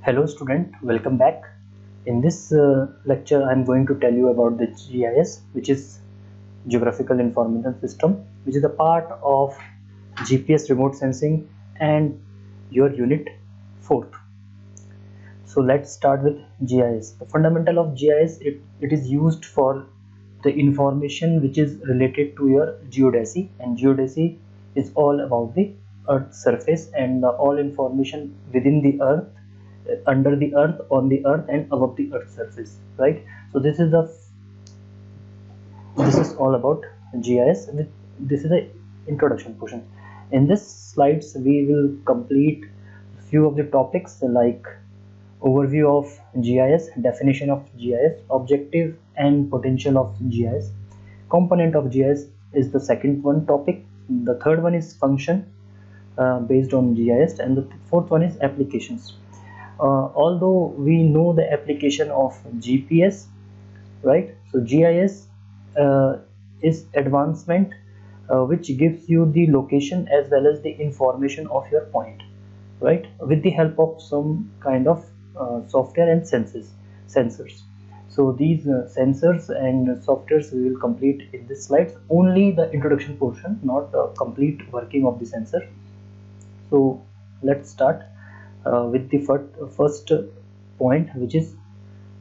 Hello student, welcome back. In this lecture I am going to tell you about the GIS, which is Geographical Information System, which is a part of GPS remote sensing and your unit 4th. So let's start with GIS. The fundamental of GIS, it is used for the information which is related to your geodesy, and geodesy is all about the earth's surface and all information within the earth, under the earth, on the earth and above the earth's surface, right? So this is all about GIS. This is the introduction portion. In this slides we will complete few of the topics like overview of GIS, definition of GIS, objective and potential of GIS, component of GIS is the second one topic. The third one is function based on GIS, and the fourth one is applications. Although we know the application of GPS, right? So GIS is advancement which gives you the location as well as the information of your point, right, with the help of some kind of software and sensors. So these sensors and softwares we will complete in this slides, only the introduction portion, not complete working of the sensor. So let's start with the first point, which is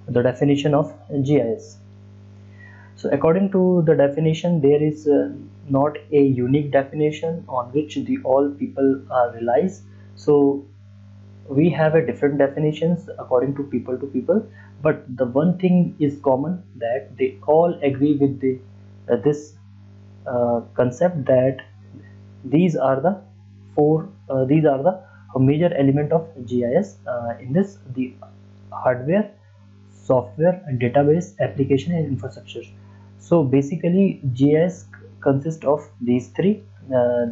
the definition of GIS. So according to the definition, there is not a unique definition on which the all people relies. So we have a different definitions according to people, but the one thing is common, that they all agree with the this concept that these are the major element of GIS. In this, the hardware, software, and database, application and infrastructure. So basically GIS consists of these three.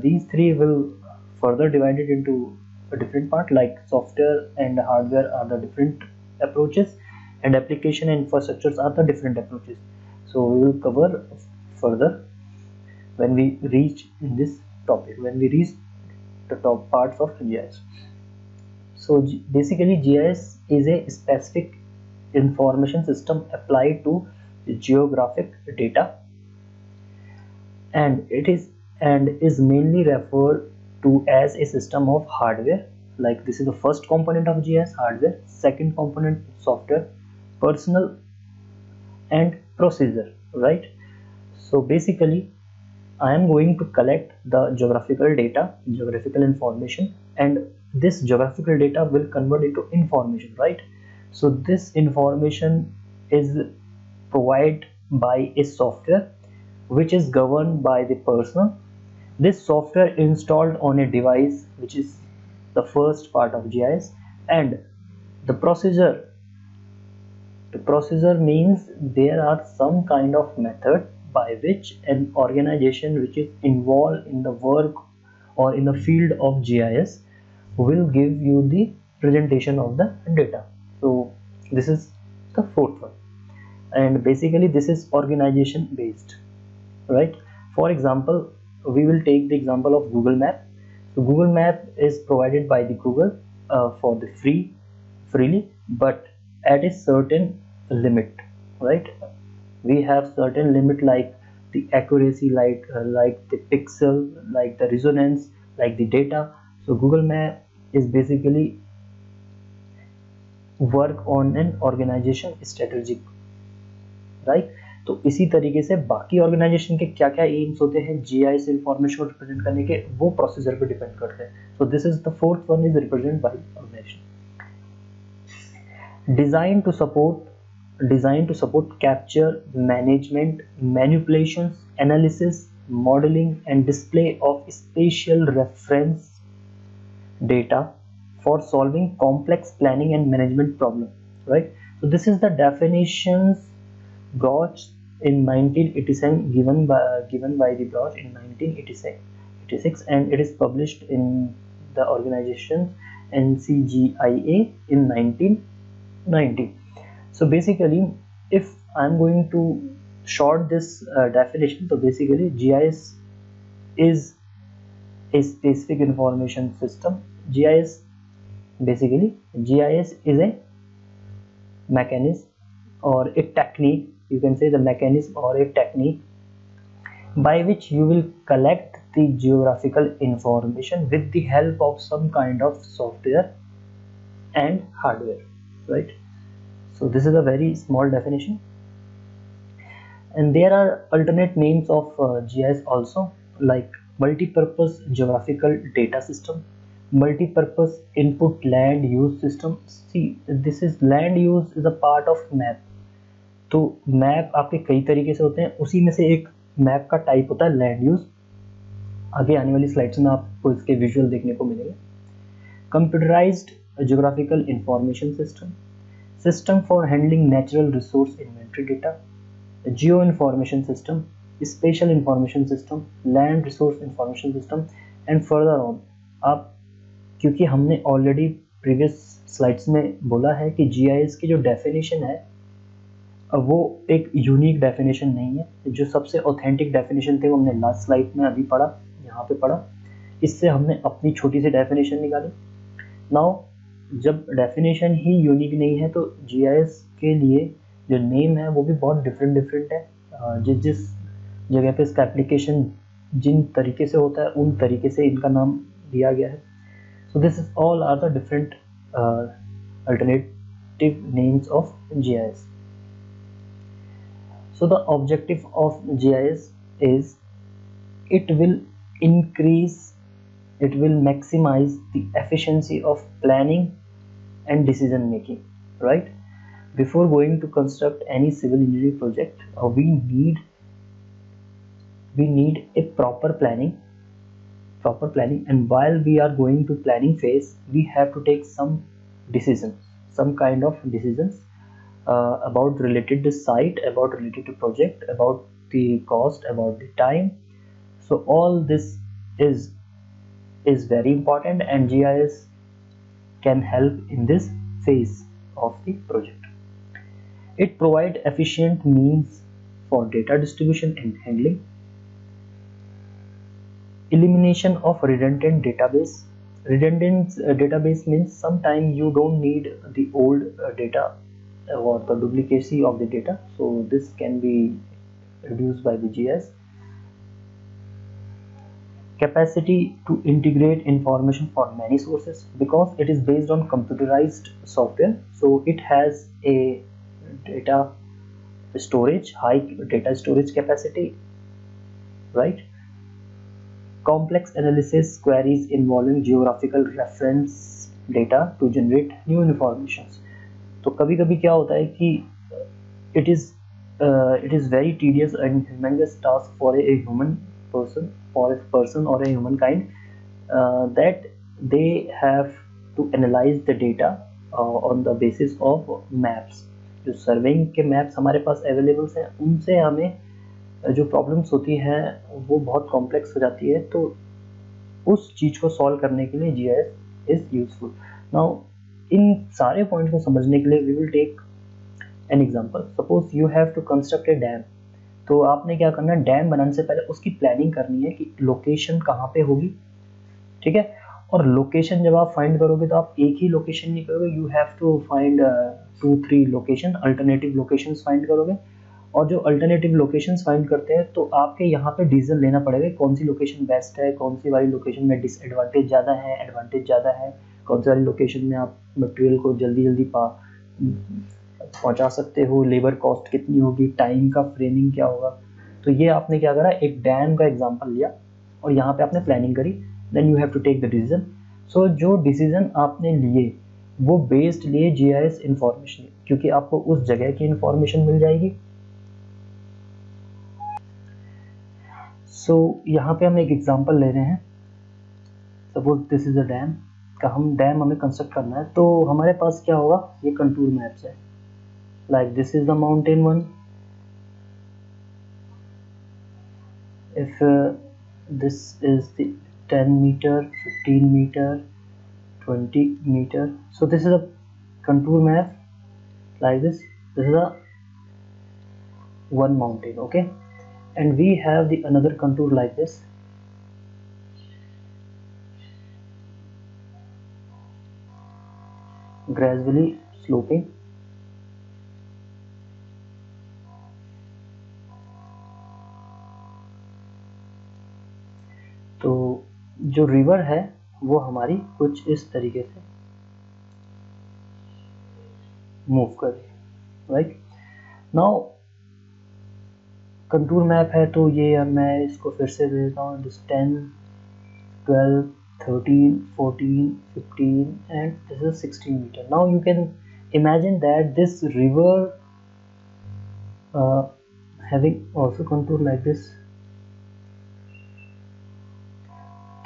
These three will further divided into a different part, like software and hardware are the different approaches, and application and infrastructures are the different approaches. So we will cover further when we reach in this topic, when we reach the top parts of GIS. So basically GIS is a specific information system applied to geographic data, and it is mainly referred to as a system of hardware. Like this is the first component of GIS, hardware, second component software, personal and procedure, right? So basically I am going to collect the geographical data, geographical information, and this geographical data will convert into information, right? So this information is provided by a software which is governed by the person. This software installed on a device, which is the first part of GIS, and the procedure. The procedure means there are some kind of method by which an organization which is involved in the work or in the field of GIS will give you the presentation of the data. So this is the fourth one, and basically this is organization based, right? For example, we will take the example of Google Map. So Google Map is provided by the Google for the freely, but at a certain limit, right? We have certain limit like the accuracy, like the pixel, like the resonance, like the data. So Google Map is basically work on an organization strategic, right? तो इसी तरीके से बाकी organisation के क्या क्या AIIMS होते हैं जीआईएस इंफॉर्मेशन को रिप्रेजेंट करने के, वो प्रोसीजर पे डिपेंड करते हैं. So this is the fourth one is represent by organisation. Designed to support capture, management, manipulations, analysis, modeling and display of spatial reference data for solving complex planning and management problem, right? So this is the definitions brought in 1987, given by the Bloch in 1986, and it is published in the organization NCGIA in 1990. So basically, if I'm going to short this definition, so basically GIS is a specific information system. GIS Basically, GIS is a mechanism or a technique, you can say the mechanism or a technique by which you will collect the geographical information with the help of some kind of software and hardware, right? So this is a very small definition, and there are alternate names of GIS also, like multi-purpose geographical data system, multi-purpose input land use system. See, this is land use is a part of map. तो map आपके कई तरीके से होते हैं, उसी में से एक मैप का टाइप होता है लैंड यूज। आगे आने वाली स्लाइड्स में आपको इसके विजुअल देखने को मिलेंगे। Computerised geographical information system, system for handling natural resource inventory data, Jio information system, special information system, land resource information system and further on. आप, क्योंकि हमने ऑलरेडी प्रीवियस स्लाइड्स में बोला है कि जीआईएस की जो डेफिनेशन है वो एक यूनिक डेफिनेशन नहीं है, जो सबसे ऑथेंटिक डेफिनेशन थे वो हमने लास्ट स्लाइड में अभी पढ़ा, यहाँ पे पढ़ा, इससे हमने अपनी छोटी सी डेफिनेशन निकाली। नाउ जब डेफिनेशन ही यूनिक नहीं है तो जीआईएस के लिए जो नेम है वो भी बहुत डिफरेंट है। जिस जिस जगह पे इसका एप्लीकेशन जिन तरीके से होता है उन तरीके से इनका नाम दिया गया है। So this is all are the different alternative names of GIS. So the objective of GIS is it will maximize the efficiency of planning and decision making, right? Before going to construct any civil engineering project, we need a proper planning, and while we are going to planning phase, we have to take some decisions, some kind of decisions about related to site, about related to project, about the cost, about the time. So all this is very important, and GIS can help in this phase of the project. It provides efficient means for data distribution and handling, elimination of redundant database. Redundant database means sometimes you don't need the old data or the duplicacy of the data, so this can be reduced by the GIS. Capacity to integrate information for many sources, because it is based on computerized software, so it has a data storage, high data storage capacity, right? Complex analysis queries involving geographical reference data to generate new informations. तो कभी कभी क्या होता है कि it is very tedious and humongous task for a human person, or a person or a humankind, that they have to analyze the data on the basis of maps. जो surveying के maps हमारे पास available हैं उनसे हमें जो problems होती हैं वो बहुत कॉम्प्लेक्स हो जाती है, तो उस चीज़ को सॉल्व करने के लिए GIS इज यूजफुल. नाउ इन सारे पॉइंट्स को समझने के लिए we will take an example. Suppose you have to construct a dam. तो आपने क्या करना है, डैम बनाने से पहले उसकी प्लानिंग करनी है कि लोकेशन कहाँ पे होगी, ठीक है. और लोकेशन जब आप फाइंड करोगे तो आप एक ही लोकेशन नहीं करोगे, you have to find 2-3 location, alternative locations find करोगे. और जो अल्टरनेटिव लोकेशंस फाइंड करते हैं तो आपके यहाँ पे डिसीजन लेना पड़ेगा कौन सी लोकेशन बेस्ट है, कौन सी वाली लोकेशन में डिसएडवांटेज ज़्यादा है, एडवांटेज ज़्यादा है, कौन सी वाली लोकेशन में आप मटेरियल को जल्दी पहुँचा सकते हो, लेबर कॉस्ट कितनी होगी, टाइम का फ्रेमिंग क्या होगा. तो ये आपने क्या करा, एक डैम का एग्जाम्पल लिया और यहाँ पे आपने प्लानिंग करी, then you have to take the decision. So जो डिसीजन आपने लिए वो बेस्ड लिए GIS इंफॉर्मेशन, क्योंकि आपको उस जगह की इंफॉर्मेशन मिल जाएगी. सो यहाँ पे हम एक एग्जांपल ले रहे हैं. Suppose this is a dam का, हम डैम हमें कंस्ट्रक्ट करना है, तो हमारे पास क्या होगा, ये कंटूर मैप्स है. Like this is the mountain one. If this is the 10 meter, 15 meter, 20 meter. So this is a contour map like this. This is a one mountain, okay, and we have the another contour like this. gradually sloping. तो जो river है वो हमारी कुछ इस तरीके से move कर रही है, राइट। नाउ कंटूर मैप है तो ये मैं इसको फिर से दे देता हूँ, 10, 12, 13, 14, 15 and this is 16 meter. Now you can imagine that this river having also contour like this.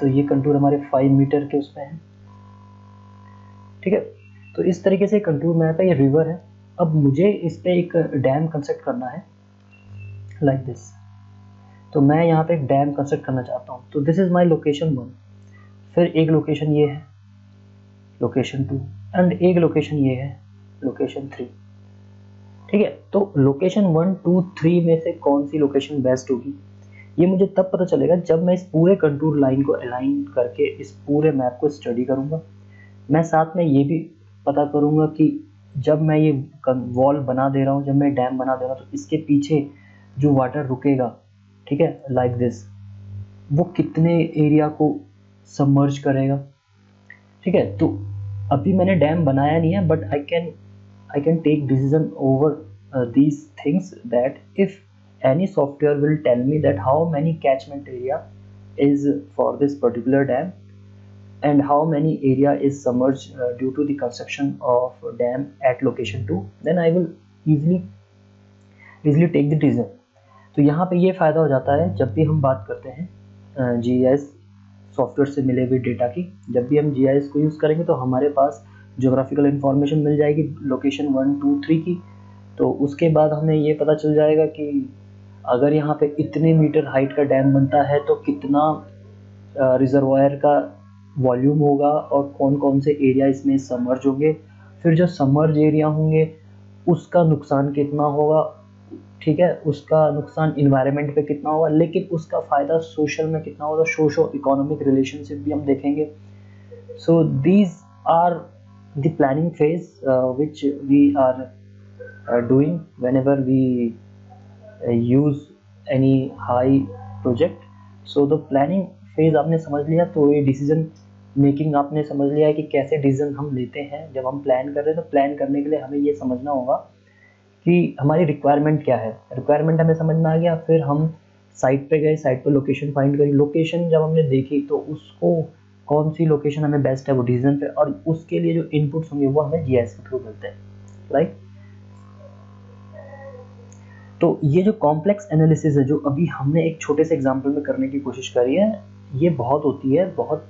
तो ये कंटूर हमारे 5 मीटर के उसमें है, ठीक है। तो इस तरीके से कंटूर मैप है, ये रिवर है। अब मुझे इस पे एक डैम कंस्ट्रक्ट करना है लाइक दिस। तो मैं यहाँ पे एक डैम कंस्ट्रक्ट करना चाहता हूँ। तो दिस इज माय लोकेशन 1, फिर एक लोकेशन ये है लोकेशन 2 एंड एक लोकेशन ये है लोकेशन 3, ठीक है। तो लोकेशन 1, 2, 3 में से कौन सी लोकेशन बेस्ट होगी ये मुझे तब पता चलेगा जब मैं इस पूरे कंटूर लाइन को अलाइन करके इस पूरे मैप को स्टडी करूँगा। मैं साथ में ये भी पता करूँगा कि जब मैं ये वॉल बना दे रहा हूँ, जब मैं डैम बना दे रहा हूँ, तो इसके पीछे जो वाटर रुकेगा, ठीक है, लाइक दिस, वो कितने एरिया को सबमर्ज करेगा, ठीक है। तो अभी मैंने डैम बनाया नहीं है, but I can take decision over these things that if any software will tell me that how many catchment area is for this particular dam and how many area is submerged due to the construction of dam at location 2, then I will easily take the decision. तो यहाँ पे ये फ़ायदा हो जाता है जब भी हम बात करते हैं GIS सॉफ्टवेयर से मिले हुए डेटा की। जब भी हम GIS को यूज़ करेंगे तो हमारे पास जोग्राफिकल इंफॉर्मेशन मिल जाएगी लोकेशन 1, 2, 3 की। तो उसके बाद हमें ये पता चल जाएगा कि अगर यहाँ पे इतने मीटर हाइट का डैम बनता है तो कितना रिजर्वायर का वॉल्यूम होगा और कौन कौन से एरिया इसमें सबमर्ज होंगे। फिर जो सबमर्ज एरिया होंगे उसका नुकसान कितना होगा, ठीक है, उसका नुकसान इन्वायरमेंट पे कितना होगा, लेकिन उसका फ़ायदा सोशल में कितना होगा, सोशो इकोनॉमिक रिलेशनशिप भी हम देखेंगे। So these are the planning phase which we are doing whenever we use any high project. So the planning phase आपने समझ लिया, तो ये डिसीजन मेकिंग आपने समझ लिया है कि कैसे डिसीजन हम लेते हैं जब हम प्लान कर रहे हैं। तो प्लान करने के लिए हमें ये समझना होगा कि हमारी रिक्वायरमेंट क्या है। रिक्वायरमेंट हमें समझ में आ गया, फिर हम साइट पे गए, साइट पे लोकेशन फाइंड करी, लोकेशन जब हमने देखी तो उसको कौन सी लोकेशन हमें बेस्ट है वो डिसीजन पे, और उसके लिए जो इनपुट्स होंगे वो हमें GIS के थ्रू मिलते हैं, राइट। तो ये जो कॉम्प्लेक्स एनालिसिस है जो अभी हमने एक छोटे से एग्जांपल में करने की कोशिश करी है, ये बहुत होती है, बहुत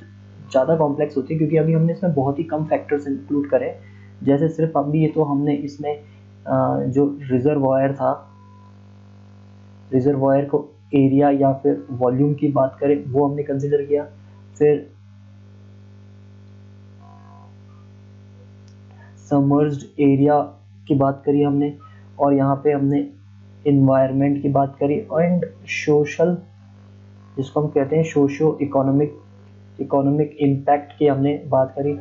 ज़्यादा कॉम्प्लेक्स होती है, क्योंकि अभी हमने इसमें बहुत ही कम फैक्टर्स इंक्लूड करे। जैसे सिर्फ अभी ये तो हमने इसमें जो रिजर्वायर था, रिजर्वायर को एरिया या फिर वॉल्यूम की बात करें वो हमने कंसिडर किया। फिर सबमर्ज्ड एरिया की बात करी हमने, और यहाँ पे हमने इन्वायरमेंट की बात करी, एंड सोशल, जिसको हम कहते हैं सोशो इकोनॉमिक इम्पैक्ट की हमने बात करी।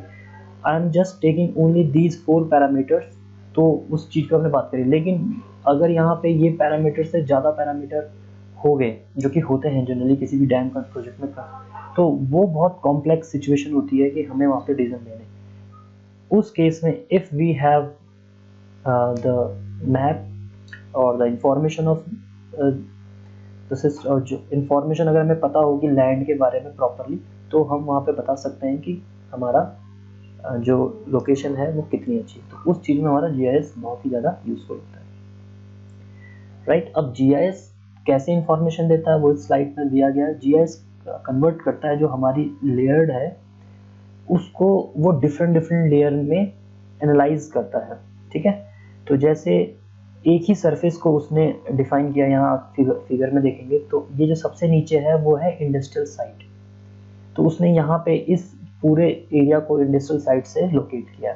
I am just taking only these 4 parameters, तो उस चीज़ की हमने बात करी। लेकिन अगर यहाँ पे ये पैरामीटर से ज़्यादा पैरामीटर हो गए, जो कि होते हैं जनरली किसी भी डैम का प्रोजेक्ट में, तो वो बहुत कॉम्प्लेक्स सिचुएशन होती है कि हमें वहाँ पे डिसीजन लेने। उस केस में if we have the map और द इंफॉर्मेशन ऑफ जो इंफॉर्मेशन अगर हमें पता होगी लैंड के बारे में प्रॉपरली, तो हम वहाँ पे बता सकते हैं कि हमारा जो लोकेशन है वो कितनी अच्छी है। तो उस चीज़ में हमारा GIS बहुत ही ज़्यादा यूजफुल होता है, राइट। अब GIS कैसे इंफॉर्मेशन देता है वो इस स्लाइड में दिया गया है। GIS कन्वर्ट करता है जो हमारी लेयर्ड है उसको, वो डिफरेंट लेयर में एनालाइज करता है, ठीक है। तो जैसे एक ही सरफेस को उसने डिफाइन किया, यहाँ आप फिगर में देखेंगे तो ये जो सबसे नीचे है वो है इंडस्ट्रियल साइट। तो उसने यहाँ पे इस पूरे एरिया को इंडस्ट्रियल साइट से लोकेट किया।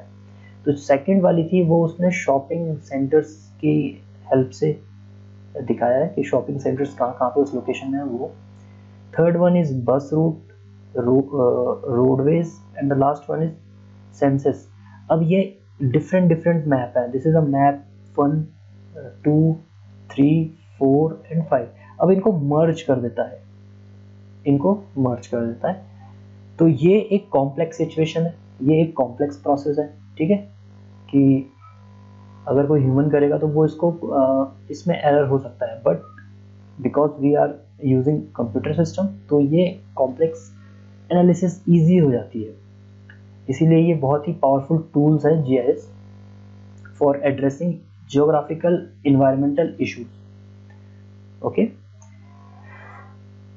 तो सेकंड वाली थी वो उसने शॉपिंग सेंटर्स की हेल्प से दिखाया है कि शॉपिंग सेंटर्स कहाँ पे उस लोकेशन में है वो। Third one is bus route, roadways, and the last one is census. अब ये डिफरेंट डिफरेंट मैप है, this is a map 1 2 3 4 and 5। अब इनको मर्ज कर देता है, इनको मर्ज कर देता है। तो ये एक कॉम्प्लेक्स सिचुएशन है, ये एक कॉम्प्लेक्स प्रोसेस है, ठीक है, कि अगर कोई ह्यूमन करेगा तो वो इसको इसमें एरर हो सकता है, but because we are using computer system तो ये कॉम्प्लेक्स एनालिसिस ईजी हो जाती है। इसीलिए ये बहुत ही पावरफुल टूल्स है GIS for addressing geographical environmental issues. Okay,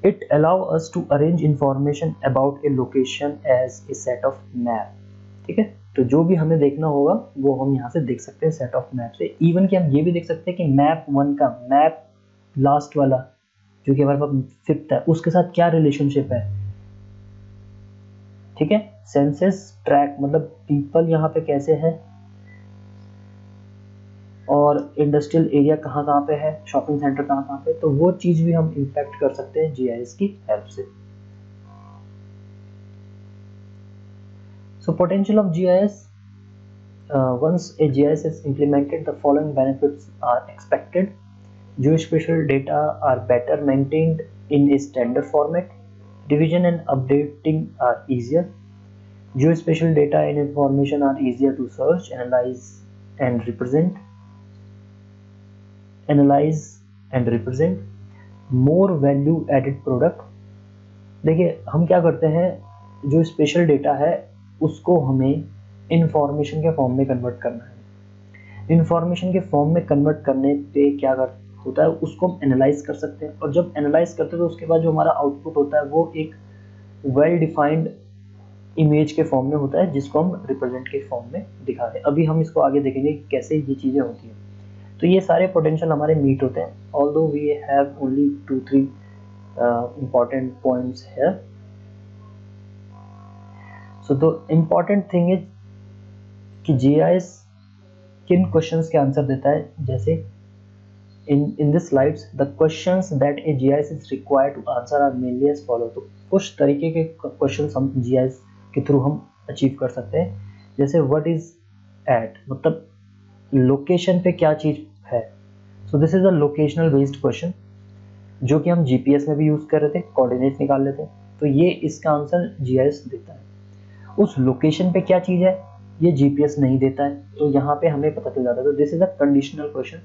it allow us to arrange information about a location as a set of map, ठीक है। तो जो भी हमें देखना होगा वो हम यहाँ से देख सकते हैं सेट ऑफ मैप से। इवन कि हम ये भी देख सकते हैं कि मैप 1 का मैप लास्ट वाला जो कि हमारे पास 5th है उसके साथ क्या रिलेशनशिप है, ठीक है। सेंसस ट्रैक मतलब पीपल यहाँ पे कैसे हैं और इंडस्ट्रियल एरिया कहाँ कहाँ पे है, शॉपिंग सेंटर कहाँ कहाँ पे, तो वो चीज भी हम इंपैक्ट कर सकते हैं जीआईएस की हेल्प से। So potential of GIS, once a GIS is implemented, the following benefits are expected. Geospatial data are better maintained in a standard format. Division and updating are easier. Geospatial data and information are easier to search, analyze and represent. More value added product. देखिए हम क्या करते हैं, जो special data है उसको हमें information के फॉर्म में कन्वर्ट करना है। इंफॉर्मेशन के फॉर्म में कन्वर्ट करने पे क्या होता है, उसको हम एनालाइज कर सकते हैं, और जब एनालाइज करते हैं तो उसके बाद जो हमारा आउटपुट होता है वो एक वेल डिफाइंड इमेज के फॉर्म में होता है जिसको हम रिप्रेजेंट के फॉर्म में दिखाते हैं। अभी हम इसको आगे देखेंगे कैसे ये चीज़ें होती हैं। तो ये सारे पोटेंशियल हमारे मीट होते हैं, although we have only 2-3 important points here. So the important thing is कि GIS किन क्वेश्चंस के आंसर देता है, जैसे in this slides the questions that a GIS is required to answer are mainly as follow। तो कुछ तरीके के क्वेश्चंस हम GIS के थ्रू हम अचीव कर सकते हैं, जैसे what is at मतलब लोकेशन पे क्या चीज है। So this is a locational based question जो कि हम जीपीएस में भी यूज कर रहे थे, कोऑर्डिनेट निकाल लेते हैं, तो ये इसका आंसर जीआईएस देता है। उस लोकेशन पे क्या चीज है ये जीपीएस नहीं देता है, तो यहाँ पे हमें पता चल जाता है। तो this is a conditional question,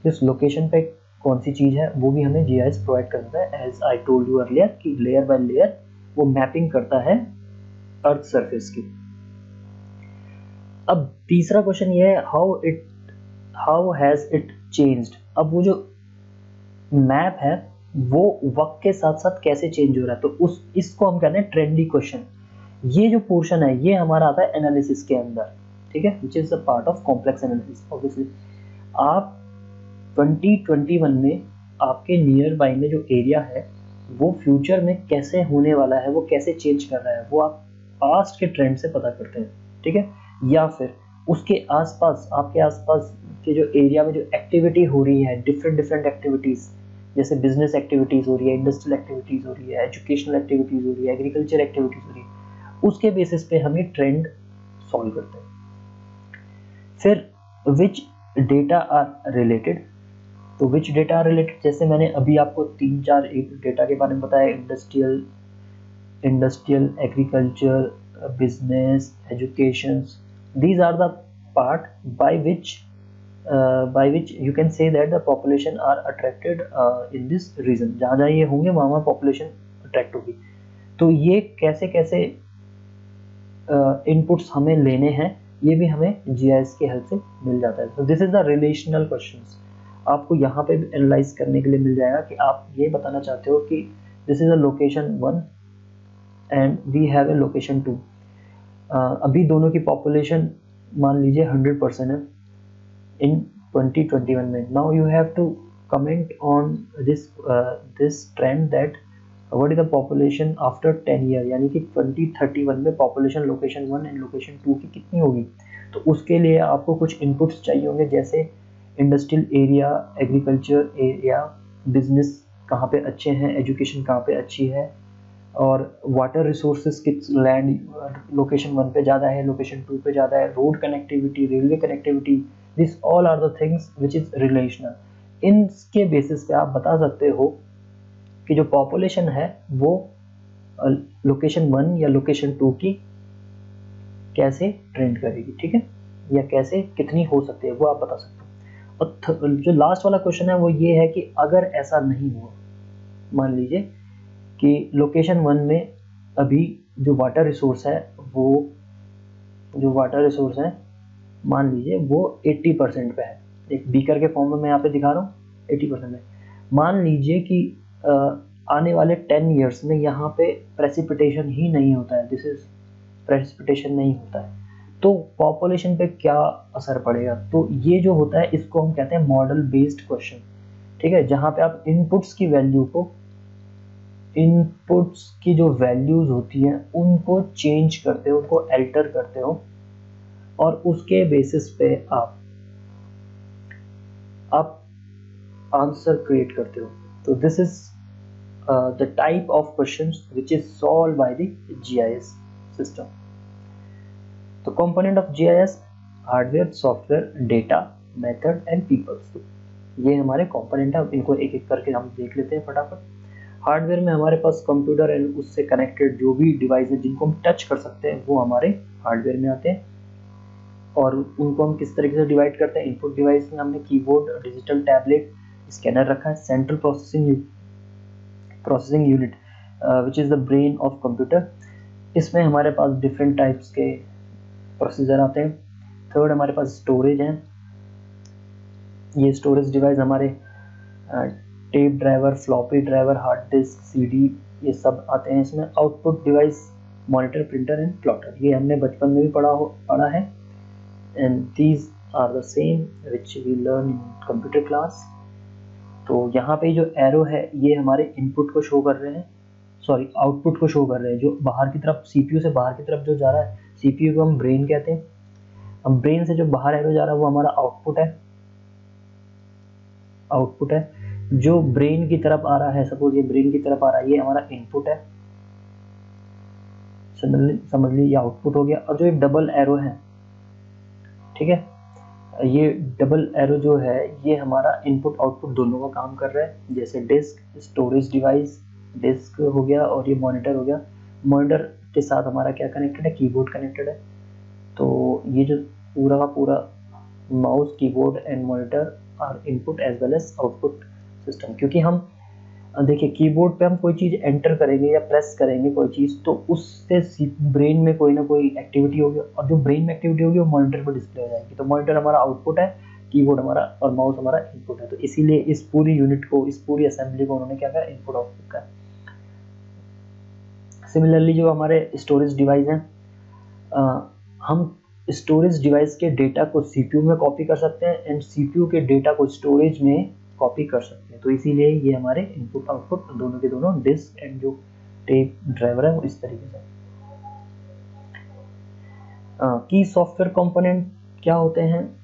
जिस लोकेशन पे कौन सी चीज है वो भी हमें जीआईएस प्रोवाइड करता है। As I told you earlier कि लेयर बाय लेयर वो मैपिंग करता है अर्थ सरफेस की। अब तीसरा क्वेश्चन ये है हाउ हैज इट चेंज्ड। अब वो जो मैप है वो वक्त के साथ साथ कैसे चेंज हो रहा है, तो इसको हम कहते हैं ट्रेंडी क्वेश्चन। ये जो पोर्शन है ये हमारा आता है एनालिसिस के अंदर, ठीक है, which is a part of complex analysis. Obviously आप 2021 में आपके नियर बाय में जो एरिया है वो फ्यूचर में कैसे होने वाला है, वो कैसे चेंज कर रहा है, वो आप पास्ट के ट्रेंड से पता करते हैं, ठीक है। या फिर उसके आसपास, आपके आसपास के जो एरिया में जो एक्टिविटी हो रही है, डिफरेंट एक्टिविटीज, जैसे बिजनेस एक्टिविटीज हो रही है, इंडस्ट्रियल एक्टिविटीज हो रही है, एजुकेशनल एक्टिविटीज हो रही है, एग्रीकल्चर एक्टिविटीज हो रही है, उसके बेसिस पे हम ये ट्रेंड सॉल्व करते हैं। फिर विच डेटा आर रिलेटेड, तो विच डेटा आर रिलेटेड, जैसे मैंने अभी आपको 3-4 डेटा के बारे में बताया, industrial, agriculture, business, education, these are the part by which you can say that the population are attracted in this region। जहाँ ये होंगे वहाँ population attract होगी। तो ये कैसे कैसे इनपुट्स हमें लेने हैं ये भी हमें GIS की हेल्प से मिल जाता है। तो this is the relational questions, आपको यहाँ पे एनालाइज करने के लिए मिल जाएगा कि आप ये बताना चाहते हो कि this is a location 1 and we have a location 2। अभी दोनों की पॉपुलेशन मान लीजिए 100% है इन 2021 में। Now you have to comment on this trend that what is the population after 10 year, यानी कि 2031 में पॉपुलेशन लोकेशन 1 एंड लोकेशन 2 की कितनी होगी। तो उसके लिए आपको कुछ इनपुट्स चाहिए होंगे, जैसे industrial area, agriculture area, business कहाँ पे अच्छे हैं, एजुकेशन कहाँ पे अच्छी है, और वाटर रिसोर्सेज किस लैंड लोकेशन 1 पे ज़्यादा है, लोकेशन 2 पे ज़्यादा है, road connectivity, railway connectivity, this all are the things which is relational. इनके बेसिस पे आप बता सकते हो कि जो पॉपुलेशन है वो लोकेशन 1 या लोकेशन 2 की कैसे ट्रेंड करेगी, ठीक है, या कैसे कितनी हो सकती है वो आप बता सकते हो। और जो लास्ट वाला क्वेश्चन है वो ये है कि अगर ऐसा नहीं हुआ, मान लीजिए कि लोकेशन 1 में अभी जो वाटर रिसोर्स है मान लीजिए वो 80% पे है, एक बीकर के फॉर्म में मैं यहाँ पे दिखा रहा हूँ 80% में। मान लीजिए कि आने वाले 10 ईयर्स में यहाँ पे प्रेसिपिटेशन ही नहीं होता है, प्रेसिपिटेशन नहीं होता है, तो पॉपुलेशन पे क्या असर पड़ेगा। तो ये जो होता है इसको हम कहते हैं मॉडल बेस्ड क्वेश्चन, ठीक है, जहाँ पे आप इनपुट्स की जो वैल्यूज होती हैं उनको चेंज करते हो, उनको अल्टर करते हो और उसके बेसिस पे आप आंसर क्रिएट करते हो। तो this is the type of questions which is solved by the GIS system. तो component of GIS hardware, software, data, method and peoples. ये हमारे कंपोनेंट है, इनको एक एक करके हम देख लेते हैं फटाफट। हार्डवेयर में हमारे पास कंप्यूटर एंड उससे कनेक्टेड जो भी डिवाइस है जिनको हम टच कर सकते हैं वो हमारे हार्डवेयर में आते हैं। और उनको हम किस तरीके से डिवाइड करते हैं, इनपुट डिवाइस में हमने कीबोर्ड, डिजिटल टैबलेट, स्कैनर रखा है, central processing unit which is the brain of computer. इसमें हमारे पास डिफरेंट टाइप्स के प्रोसीजर आते हैं। थर्ड हमारे पास स्टोरेज है, ये स्टोरेज डिवाइस हमारे tape driver, floppy driver, hard disk, CD, ये सब आते हैं इसमें। Output device monitor, printer and plotter, ये हमने बचपन में भी पढ़ा है, and these are the same which we learn in computer class. तो यहाँ पे जो एरो है ये हमारे इनपुट को शो कर रहे हैं, सॉरी आउटपुट को शो कर रहे हैं, जो बाहर की तरफ सीपीयू से बाहर की तरफ जो जा रहा है, सीपीयू को हम ब्रेन कहते हैं। अब ब्रेन से जो बाहर एरो जा रहा है वो हमारा आउटपुट है, जो ब्रेन की तरफ आ रहा है, सपोज ये ब्रेन की तरफ आ रहा है, ये हमारा इनपुट है, समझ लीजिए ये आउटपुट हो गया। और जो एक डबल एरो है, ठीक है, ये डबल एरो जो है ये हमारा इनपुट आउटपुट दोनों का काम कर रहा है। जैसे डिस्क, स्टोरेज डिवाइस, डिस्क हो गया और ये मॉनिटर हो गया। मॉनिटर के साथ हमारा क्या कनेक्टेड है, कीबोर्ड कनेक्टेड है। तो ये जो पूरा का पूरा mouse, keyboard and monitor are input as well as output system. क्योंकि हम देखिए कीबोर्ड पे हम कोई चीज़ एंटर करेंगे या प्रेस करेंगे कोई चीज़, तो उससे ब्रेन में कोई ना कोई एक्टिविटी होगी और जो ब्रेन में एक्टिविटी होगी वो मॉनिटर पर डिस्प्ले हो जाएगी। तो मॉनिटर हमारा आउटपुट है, कीबोर्ड हमारा और माउस हमारा इनपुट है। तो इसीलिए इस पूरी यूनिट को, इस पूरी असेंबली को उन्होंने क्या कहा, इनपुट आउटपुट का। सिमिलरली जो हमारे स्टोरेज डिवाइस हैं, हम स्टोरेज डिवाइस के डेटा को सीपीयू में कॉपी कर सकते हैं एंड सीपीयू के डेटा को स्टोरेज में कॉपी कर सकते हैं। तो इसीलिए ये हमारे इनपुट आउटपुट दोनों के दोनों डिस्क एंड जो टेप ड्राइवर है वो इस तरीके से। की सॉफ्टवेयर कंपोनेंट क्या होते हैं,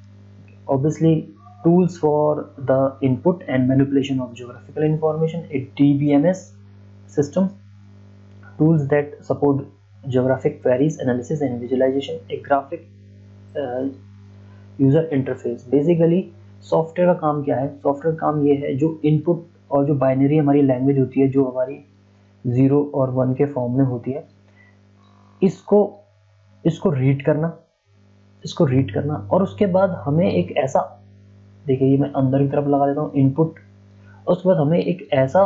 obviously tools for the input and manipulation of geographical information, A DBMS system, tools that support geographic queries, analysis and visualization, a graphic user interface। Basically software का काम क्या है, सॉफ्टवेयर का काम ये है जो इनपुट और जो बाइनरी हमारी लैंग्वेज होती है, जो हमारी 0 और 1 के फॉर्म में होती है, इसको रीड करना और उसके बाद हमें एक ऐसा, देखिए ये मैं अंदर की तरफ लगा देता हूँ इनपुट, और उसके बाद हमें एक ऐसा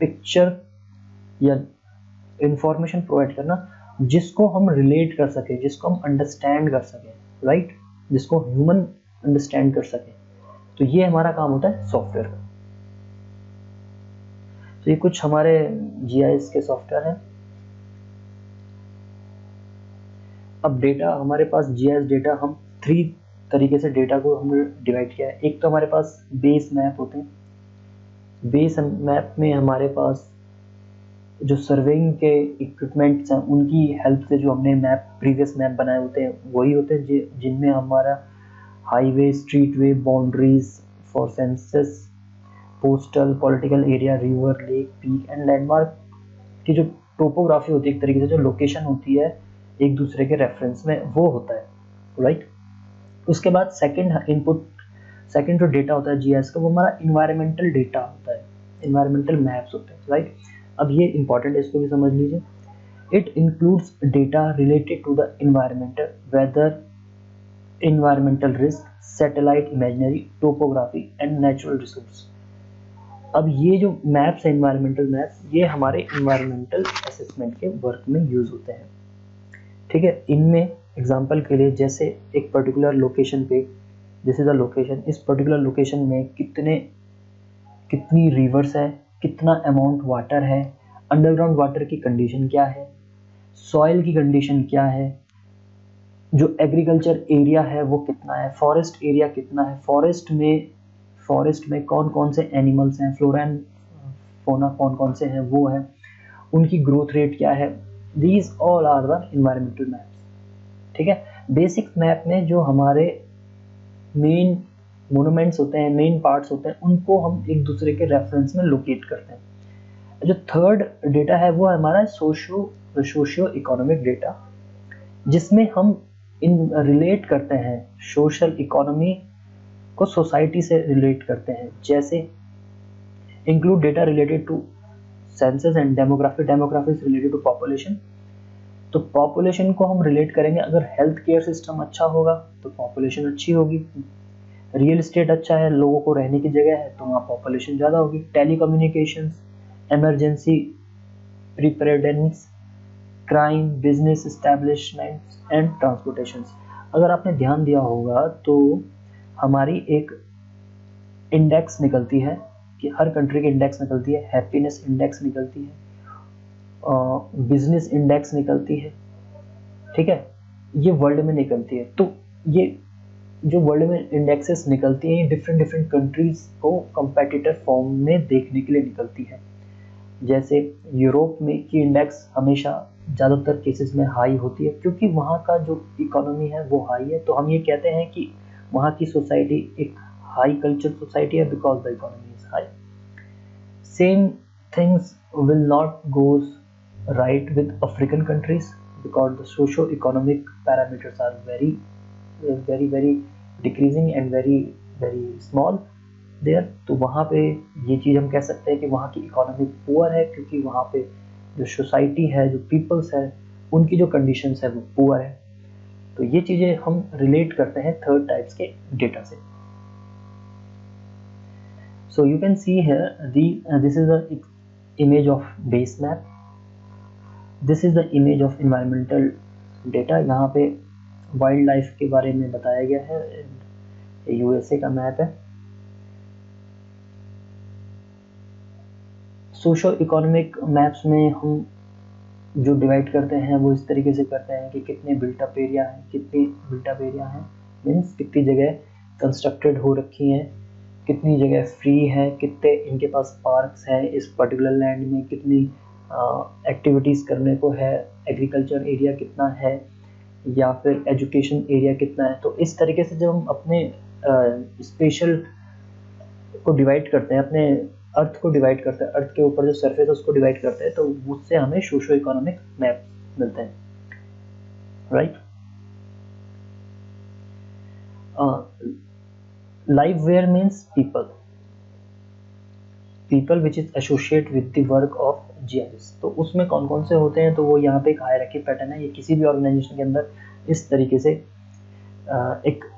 पिक्चर या इंफॉर्मेशन प्रोवाइड करना जिसको हम रिलेट कर सके, जिसको हम अंडरस्टैंड कर सके, राइट, जिसको ह्यूमन अंडरस्टैंड कर सके। तो ये हमारा काम होता है सॉफ्टवेयर का। तो ये कुछ हमारे जीआईएस के सॉफ्टवेयर हैं। अब डेटा हमारे पास, जीआईएस डेटा हम 3 तरीके से डेटा को हमने डिवाइड किया है। एक तो हमारे पास बेस मैप होते हैं, बेस मैप में हमारे पास जो सर्वेइंग के इक्विपमेंट्स हैं उनकी हेल्प से जो हमने प्रीवियस मैप बनाए होते हैं वही होते हैं, जिनमें हमारा highway, street way, boundaries for census, postal, political area, river, lake, peak and landmark कि जो टोपोग्राफी होती है, एक तरीके से जो लोकेशन होती है एक दूसरे के रेफरेंस में, वो होता है, राइट। उसके बाद सेकंड जो डेटा होता है जीआईएस का, वो हमारा इन्वायरमेंटल डेटा होता है, इन्वायरमेंटल मैप्स होते हैं, राइट। अब ये इंपॉर्टेंट है, इसको भी समझ लीजिए। It includes data related to the environmental, weather, environmental risk, satellite imagery, topography and natural resource। अब ये जो मैप्स है, environmental मैप्स, ये हमारे environmental assessment के वर्क में यूज होते हैं, ठीक है। इनमें एग्जांपल के लिए, जैसे एक पर्टिकुलर लोकेशन पे, दिस इज द लोकेशन, इस पर्टिकुलर लोकेशन में कितनी रिवर्स है, कितना अमाउंट वाटर है, अंडरग्राउंड वाटर की कंडीशन क्या है, सॉइल की कंडीशन क्या है, जो एग्रीकल्चर एरिया है वो कितना है, फॉरेस्ट एरिया कितना है, फॉरेस्ट में कौन कौन से एनिमल्स हैं, फ्लोरा एंड फौना कौन कौन से हैं वो है, उनकी ग्रोथ रेट क्या है। These all are the environmental maps, ठीक है। बेसिक मैप में जो हमारे मेन मोनूमेंट्स होते हैं, मेन पार्ट्स होते हैं, उनको हम एक दूसरे के रेफरेंस में लोकेट करते हैं। जो थर्ड डेटा है वो है हमारा सोशियो इकोनॉमिक डेटा, जिसमें हम रिलेट करते हैं सोशल इकोनॉमी को सोसाइटी से रिलेट करते हैं। जैसे include data related to census and demography is related to population. तो पॉपुलेशन को हम रिलेट करेंगे, अगर हेल्थ केयर सिस्टम अच्छा होगा तो पॉपुलेशन अच्छी होगी, रियल एस्टेट अच्छा है, लोगों को रहने की जगह है, तो वहाँ पॉपुलेशन ज़्यादा होगी। Telecommunications, emergency preparedness, crime, business establishments and transportations. अगर आपने ध्यान दिया होगा तो हमारी एक इंडेक्स निकलती है, कि हर कंट्री की इंडेक्स निकलती है, हैप्पीनेस इंडेक्स निकलती है, बिजनेस इंडेक्स निकलती है, ठीक है, ये वर्ल्ड में निकलती है। तो ये जो वर्ल्ड में इंडेक्सेस निकलती हैं, ये डिफरेंट कंट्रीज को कंपेटिटर फॉर्म में देखने के लिए निकलती है। जैसे यूरोप में की इंडेक्स हमेशा ज़्यादातर केसेस में हाई होती है, क्योंकि वहाँ का जो इकोनॉमी है वो हाई है, तो हम ये कहते हैं कि वहाँ की सोसाइटी एक हाई कल्चर सोसाइटी है, because the economy is high. Same things will not goes right with African countries, because the socio economic parameters are very decreasing and very small there. तो वहाँ पे ये चीज़ हम कह सकते हैं कि वहाँ की इकोनॉमी पुअर है, क्योंकि वहाँ पे जो सोसाइटी है, जो पीपल्स है, उनकी जो कंडीशंस है वो पुअर है। तो ये चीज़ें हम रिलेट करते हैं थर्ड टाइप्स के डेटा से। So you can see here this is the image of base map, this is the image of environmental data. यहाँ पे वाइल्ड लाइफ के बारे में बताया गया है, यूएसए का मैप है। सोशो इकोनॉमिक मैप्स में हम जो डिवाइड करते हैं वो इस तरीके से करते हैं कि कितनी बिल्टअप एरिया है, मीन्स कितनी जगह कंस्ट्रक्टेड हो रखी हैं, कितनी जगह फ्री है, कितने इनके पास पार्क्स हैं इस पर्टिकुलर लैंड में, कितनी एक्टिविटीज़ करने को है, एग्रीकल्चर एरिया कितना है, या फिर एजुकेशन एरिया कितना है। तो इस तरीके से जब हम अपने स्पेशल को डिवाइड करते हैं, अपने अर्थ को डिवाइड करते हैं, अर्थ के ऊपर जो सरफेस है उसको डिवाइड करते हैं, तो उससे हमें सोशो इकोनॉमिक मैप मिलते हैं, right. Live where means people which is associate with the work of GIS. तो उसमें कौन कौन से होते हैं, तो वो यहाँ पे एक हायरार्की पैटर्न है। ये किसी भी ऑर्गेनाइजेशन के अंदर इस तरीके से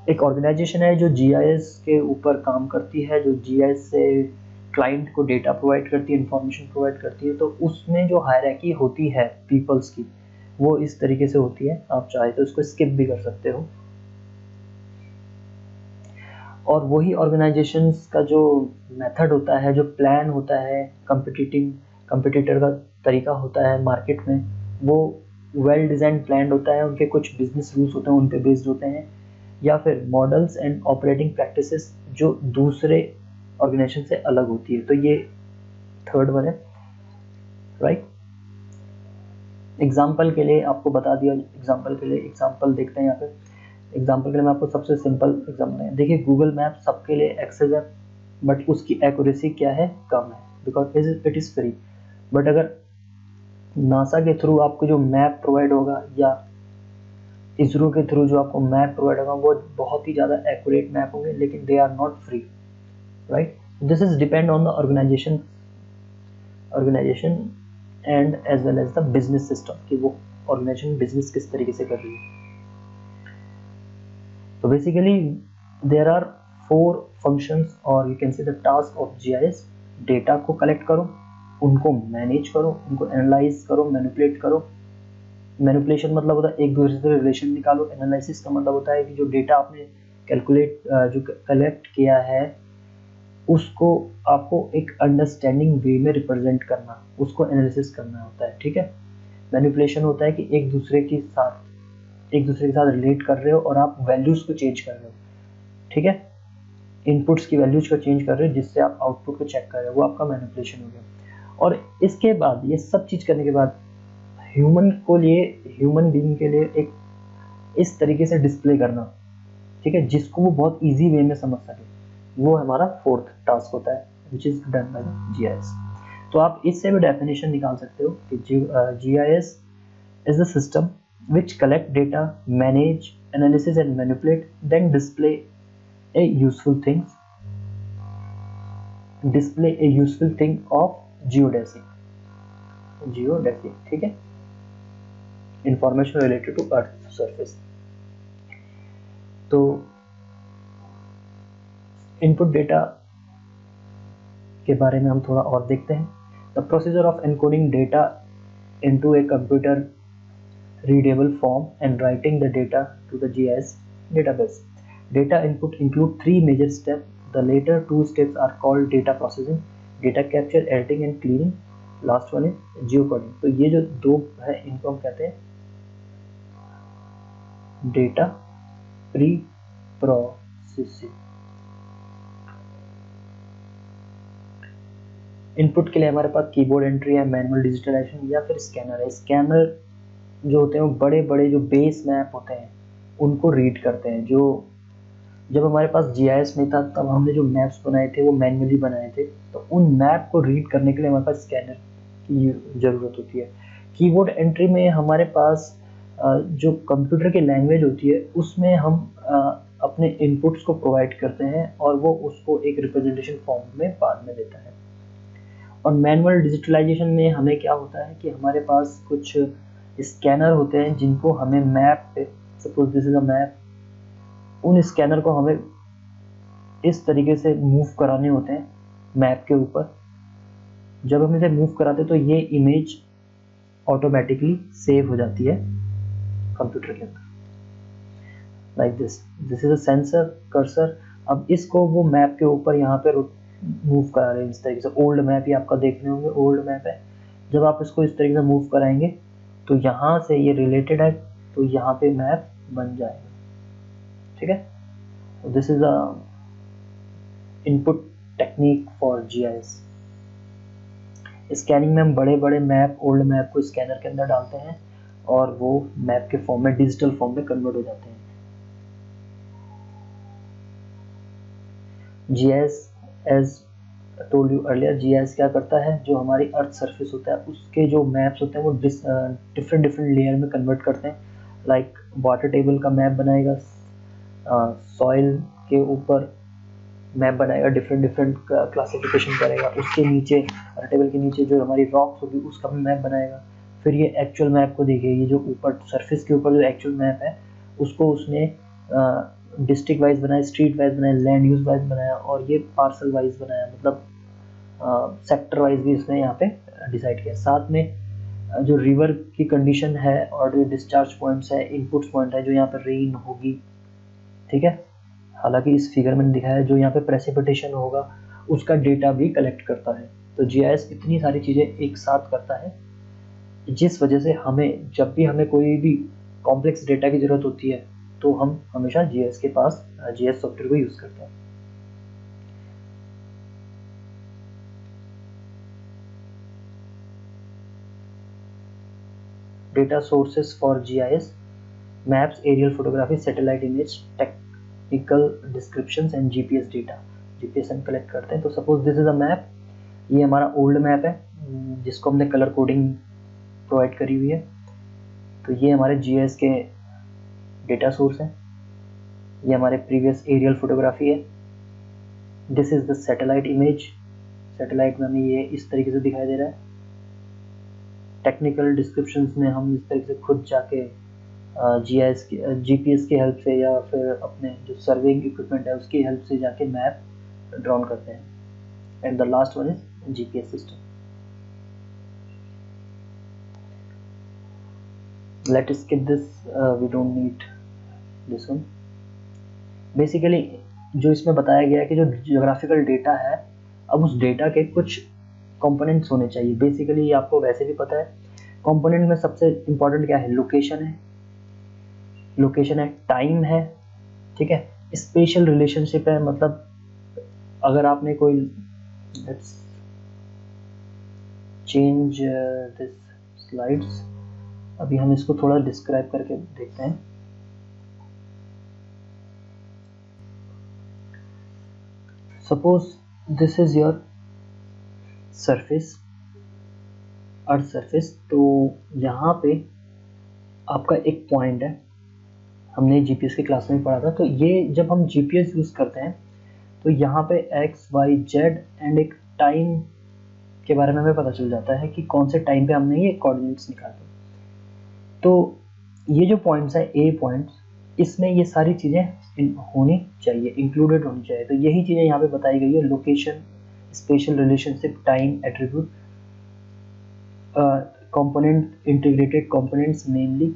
एक ऑर्गेनाइजेशन है जो जीआईएस के ऊपर काम करती है, जो जीआईएस से क्लाइंट को डेटा प्रोवाइड करती है, इंफॉर्मेशन प्रोवाइड करती है। तो उसमें जो हायरार्की होती है पीपल्स की, वो इस तरीके से होती है। आप चाहे तो इसको स्किप भी कर सकते हो। और वही ऑर्गेनाइजेशंस का जो मेथड होता है, जो प्लान होता है, कंपिटिटर का तरीका होता है मार्केट में, वो वेल डिजाइन प्लान होता है। उनके कुछ बिजनेस रूल्स होते हैं, उन पे बेस्ड होते हैं, या फिर मॉडल्स एंड ऑपरेटिंग प्रैक्टिसेस जो दूसरे ऑर्गेनाइजेशन से अलग होती है। तो ये थर्ड वन है, राइट। एग्जाम्पल के लिए आपको बता दिया, एग्जाम्पल देखते हैं। यहाँ पे एग्जाम्पल के लिए मैं आपको सबसे सिंपल एग्जाम्पल है, देखिए गूगल मैप सबके लिए एक्सेस है, बट उसकी एक्यूरेसी क्या है, कम है, because it is free. But अगर नासा के थ्रू आपको जो मैप प्रोवाइड होगा या इसरो के थ्रू जो आपको मैप प्रोवाइड होगा वो बहुत ही ज़्यादा एक्यूरेट मैप होंगे, लेकिन they are not free, right. This is depend on the organization and as well as the business system, कि वो ऑर्गेनाइजेशन बिजनेस किस तरीके से कर रही है। तो बेसिकली देयर आर 4 फंक्शंस और you can say the task of GIS. Data को कलेक्ट करो, उनको मैनेज करो, उनको एनालाइज करो, मैनिपुलेट करो। मैनिपुलेशन मतलब होता है एक दूसरे से रिलेशन निकालो। एनालिसिस का मतलब होता है कि जो डेटा आपने जो कलेक्ट किया है उसको आपको एक अंडरस्टैंडिंग वे में रिप्रेजेंट करना, उसको एनालिसिस करना होता है, ठीक है। मैनिपुलेशन होता है कि एक दूसरे के साथ रिलेट कर रहे हो और आप वैल्यूज को चेंज कर रहे हो, ठीक है। इनपुट्स की वैल्यूज को चेंज कर रहे हो जिससे आप आउटपुट को चेक कर रहे हो, वो आपका मैनिपुलेशन हो गया। और इसके बाद ये सब चीज करने के बाद ह्यूमन बीइंग के लिए एक इस तरीके से डिस्प्ले करना, ठीक है, जिसको वो बहुत इजी वे में समझ सके, वो हमारा 4th टास्क होता है which is done by GIS. तो आप इससे भी डेफिनेशन निकाल सकते हो कि GIS is the system which collect data, manage, analysis and manipulate, then display a useful thing of geodesy, ठीक है, information related to earth surface. तो इनपुट डेटा के बारे में हम थोड़ा और देखते हैं। The procedure of encoding data into a computer readable form and writing the data to the GIS database. Data input include 3 major steps. The later 2 steps are called data processing, data capture, editing and cleaning. Last one is geocoding. तो ये जो 2 है इनको हम कहते हैं data pre-processing। Input के लिए हमारे पास कीबोर्ड एंट्री है, मैनुअल डिजिटलाइजेशन या फिर स्कैनर है। स्कैनर जो होते हैं वो बड़े बड़े जो बेस मैप होते हैं उनको रीड करते हैं। जो जब हमारे पास जीआईएस नहीं था तब हमने जो मैप्स बनाए थे वो मैन्युअली बनाए थे, तो उन मैप को रीड करने के लिए हमारे पास स्कैनर की ज़रूरत होती है। कीबोर्ड एंट्री में हमारे पास जो कंप्यूटर की लैंग्वेज होती है उसमें हम अपने इनपुट्स को प्रोवाइड करते हैं और वो उसको एक रिप्रेजेंटेशन फॉर्म में बाद में देता है। और मैनुअल डिजिटलाइजेशन में हमें क्या होता है कि हमारे पास कुछ स्कैनर होते हैं जिनको हमें मैप पे, suppose this is a map, उन स्कैनर को हमें इस तरीके से मूव कराने होते हैं मैप के ऊपर। जब हम इसे मूव कराते हैं तो ये इमेज ऑटोमेटिकली सेव हो जाती है कंप्यूटर के अंदर, like this is a sensor cursor. अब इसको वो मैप के ऊपर यहाँ पे मूव करा रहे हैं इस तरीके से। ओल्ड मैप ही आपका देखने होंगे, ओल्ड मैप है। जब आप इसको इस तरीके से मूव कराएंगे तो यहाँ से ये रिलेटेड है तो यहाँ पे मैप बन जाएगा, ठीक है। This is a input technique for GIS. Scanning में हम बड़े बड़े मैप, ओल्ड मैप को स्कैनर के अंदर डालते हैं और वो मैप के फॉर्म में, डिजिटल फॉर्म में कन्वर्ट हो जाते हैं। GIS as told you earlier, GIS क्या करता है, जो हमारी अर्थ सरफेस होता है उसके जो मैप्स होते हैं वो डिफरेंट लेयर में कन्वर्ट करते हैं। लाइक वाटर टेबल का मैप बनाएगा, सॉइल के ऊपर मैप बनाएगा, डिफरेंट क्लासिफिकेशन करेगा। उसके नीचे वाटर टेबल के नीचे जो हमारी रॉक्स होगी उसका भी मैप बनाएगा। फिर ये एक्चुअल मैप को देखिए, ये जो ऊपर सरफेस के ऊपर जो एक्चुअल मैप है उसको उसने डिस्ट्रिक्ट वाइज बनाया, स्ट्रीट वाइज बनाया, लैंड यूज वाइज बनाया और ये पार्सल वाइज बनाया, मतलब सेक्टर वाइज भी इसने यहाँ पे डिसाइड किया। साथ में जो रिवर की कंडीशन है और जो डिस्चार्ज पॉइंट्स है, इनपुट्स पॉइंट है, जो यहाँ पे रेन होगी, ठीक है। हालांकि इस फिगर में दिखाया है जो यहाँ पे प्रेसिपिटेशन होगा उसका डेटा भी कलेक्ट करता है। तो जीआईएस इतनी सारी चीज़ें एक साथ करता है जिस वजह से हमें जब भी हमें कोई भी कॉम्प्लेक्स डेटा की ज़रूरत होती है तो हम हमेशा जीआईएस के पास जीआईएस सॉफ्टवेयर को यूज़ करते हैं। Data sources for GIS: maps, aerial photography, satellite image, technical descriptions and GPS data। GPS हम कलेक्ट करते हैं। तो suppose this is a map, ये हमारा ओल्ड मैप है जिसको हमने कलर कोडिंग प्रोवाइड करी हुई है। तो ये हमारे जीआईएस के डेटा सोर्स हैं, ये हमारे प्रीवियस एरियल फोटोग्राफी है। This is the satellite image, satellite में हमें ये इस तरीके से दिखाई दे रहा है। टेक्निकल डिस्क्रिप्शंस में हम इस तरीके से खुद जाके जीआईएस की जीपीएस की हेल्प से या फिर अपने जो सर्वेइंग इक्विपमेंट है उसकी हेल्प से जाके मैप ड्रॉन करते हैं। And the last one is GPS system. Let us skip this, we don't need this one. Basically जो इसमें बताया गया है कि जो जियोग्राफिकल डेटा है, अब उस डेटा के कुछ कंपोनेंट्स होने चाहिए। बेसिकली आपको वैसे भी पता है कंपोनेंट में सबसे इंपॉर्टेंट क्या है, लोकेशन है, लोकेशन है, टाइम है, ठीक है, स्पेशल रिलेशनशिप है। मतलब अगर आपने कोई, लेट्स चेंज दिस स्लाइड्स, अभी हम इसको थोड़ा डिस्क्राइब करके देखते हैं। Suppose this is your surface, earth surface. तो यहाँ पे आपका एक पॉइंट है, हमने जीपीएस की क्लास में पढ़ा था। तो ये जब हम जीपीएस यूज करते हैं तो यहाँ पे एक्स वाई जेड एंड एक टाइम के बारे में हमें पता चल जाता है कि कौन से टाइम पे हमने ये कोऑर्डिनेट्स निकाले। तो ये जो पॉइंट्स है ए पॉइंट्स, इसमें ये सारी चीज़ें होनी चाहिए, इंक्लूडेड होनी चाहिए। तो यही चीज़ें यहाँ पे बताई गई है, location, special relationship, time, attribute, component, integrated components mainly.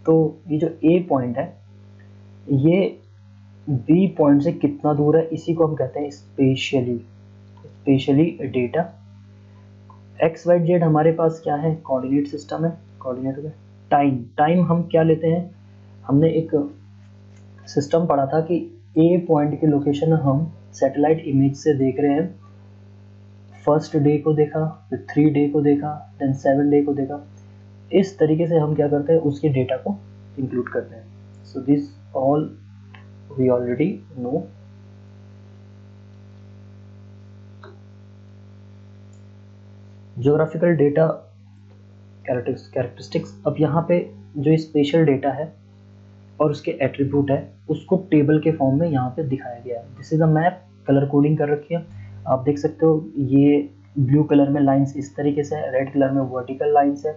तो ये जो ए पॉइंट है ये बी पॉइंट से कितना दूर है, इसी को हम कहते हैं specially data. X Y Z हमारे पास क्या है, कोऑर्डिनेट सिस्टम है, कोऑर्डिनेट में टाइम हम क्या लेते हैं, हमने एक सिस्टम पढ़ा था कि ए पॉइंट की लोकेशन हम सैटेलाइट इमेज से देख रहे हैं। फर्स्ट डे को देखा, फिर 3 डे को देखा, देन 7 डे को देखा। इस तरीके से हम क्या करते हैं, उसके डेटा को इंक्लूड करते हैं। So this all we already know. Geographical data characteristics. अब यहाँ पे जो स्पेशल डेटा है और उसके एट्रीब्यूट है उसको टेबल के फॉर्म में यहाँ पे दिखाया गया है। This is a map, colour coding कर रखी है, आप देख सकते हो। ये ब्लू कलर में लाइंस इस तरीके से है, रेड कलर में वर्टिकल लाइंस है,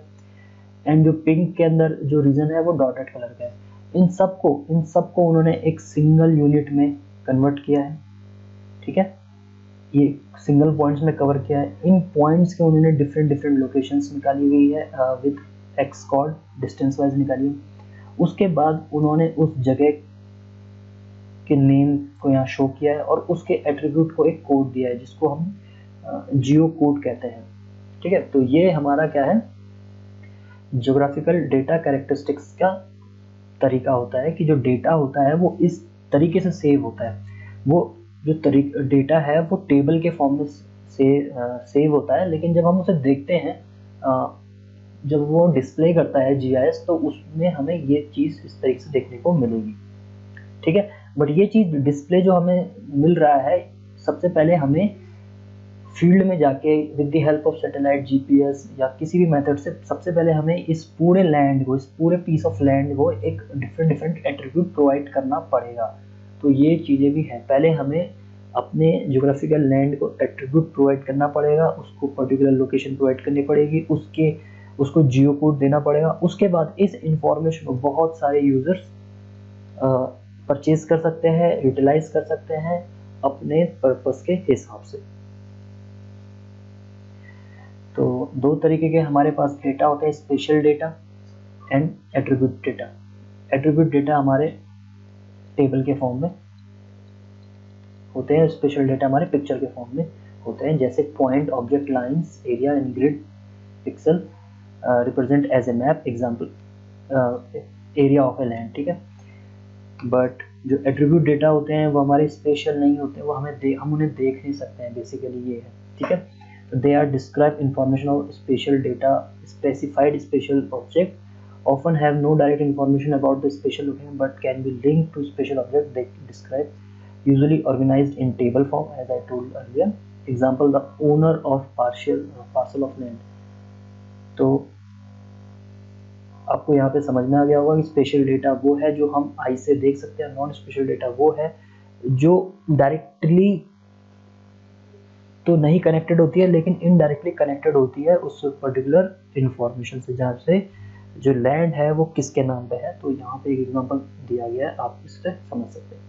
एंड जो पिंक के अंदर जो रीजन है वो डॉटेड कलर का है। इन सबको उन्होंने एक सिंगल यूनिट में कन्वर्ट किया है, ठीक है, ये सिंगल पॉइंट्स में कवर किया है। इन पॉइंट्स के उन्होंने डिफरेंट लोकेशंस निकाली हुई है, with X coord distance wise निकाली है। उसके बाद उन्होंने उस जगह के नेम को यहाँ शो किया है और उसके एट्रीब्यूट को एक कोड दिया है जिसको हम जियो कोड कहते हैं, ठीक है। तो ये हमारा क्या है, ज्योग्राफिकल डेटा कैरेक्टरिस्टिक्स का तरीका होता है कि जो डेटा होता है वो इस तरीके से सेव होता है। वो जो डेटा है वो टेबल के फॉर्म में सेव होता है, लेकिन जब हम उसे देखते हैं, जब वो डिस्प्ले करता है जीआईएस, तो उसमें हमें ये चीज़ इस तरीके से देखने को मिलेगी, ठीक है। बट ये चीज़ डिस्प्ले जो हमें मिल रहा है, सबसे पहले हमें फील्ड में जाके with the help of satellite, GPS या किसी भी मेथड से सबसे पहले हमें इस पूरे लैंड को, इस पूरे पीस ऑफ लैंड को एक डिफरेंट एट्रीब्यूट प्रोवाइड करना पड़ेगा। तो ये चीज़ें भी हैं, पहले हमें अपने ज्योग्राफिकल लैंड को एट्रीब्यूट प्रोवाइड करना पड़ेगा, उसको पर्टिकुलर लोकेशन प्रोवाइड करनी पड़ेगी, उसको जियो कोड देना पड़ेगा। उसके बाद इस इंफॉर्मेशन को बहुत सारे यूजर्स परचेज कर सकते हैं, यूटिलाइज कर सकते हैं अपने पर्पस के हिसाब से। तो 2 तरीके के हमारे पास डेटा होते हैं, special data and attribute data. Attribute data हमारे टेबल के फॉर्म में होते हैं, स्पेशल डेटा हमारे पिक्चर के फॉर्म में होते हैं, जैसे point, object, lines, area and grid, pixel represent as a map, example area of a land, ठीक है। बट जो एट्रीब्यूट डेटा होते हैं वो हमारे स्पेशल नहीं होते, वो हम उन्हें देख नहीं सकते हैं, बेसिकली ये है, ठीक है। They are describe information of special data, specified special object, often have no direct information about the special location but can be linked to special object they describe, usually organized in table form as I told earlier. Example, the owner of parcel of land. तो आपको यहाँ पे समझ में आ गया होगा कि special data वो है जो हम आई से देख सकते हैं, नॉन स्पेशल डेटा वो है जो डायरेक्टली तो नहीं कनेक्टेड होती है लेकिन इनडायरेक्टली कनेक्टेड होती है उस पर्टिकुलर इंफॉर्मेशन से, जहाँ से जो लैंड है वो किसके नाम पे है। तो यहाँ पे एक एग्जांपल दिया गया है, आप इससे समझ सकते हैं।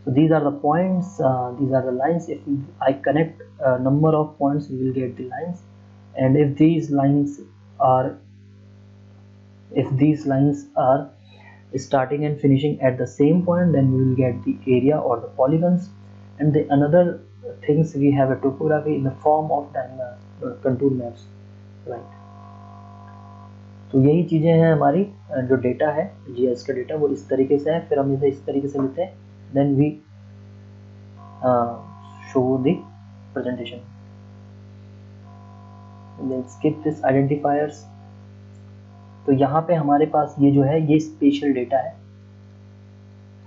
So these are the points, these are the lines. If I connect a number of points, we will get the lines, and if these lines are starting and finishing at the same point, then we will get the area or the polygons. And the another things, we have a topography in the form of contour maps, right? तो यही चीजें हैं हमारी जो data है GIS का data, वो इस तरीके से है। फिर हम इसे इस तरीके से लेते हैं, then we show the presentation. Then skip this identifiers. तो यहाँ पे हमारे पास ये जो है ये स्पेशल डेटा है,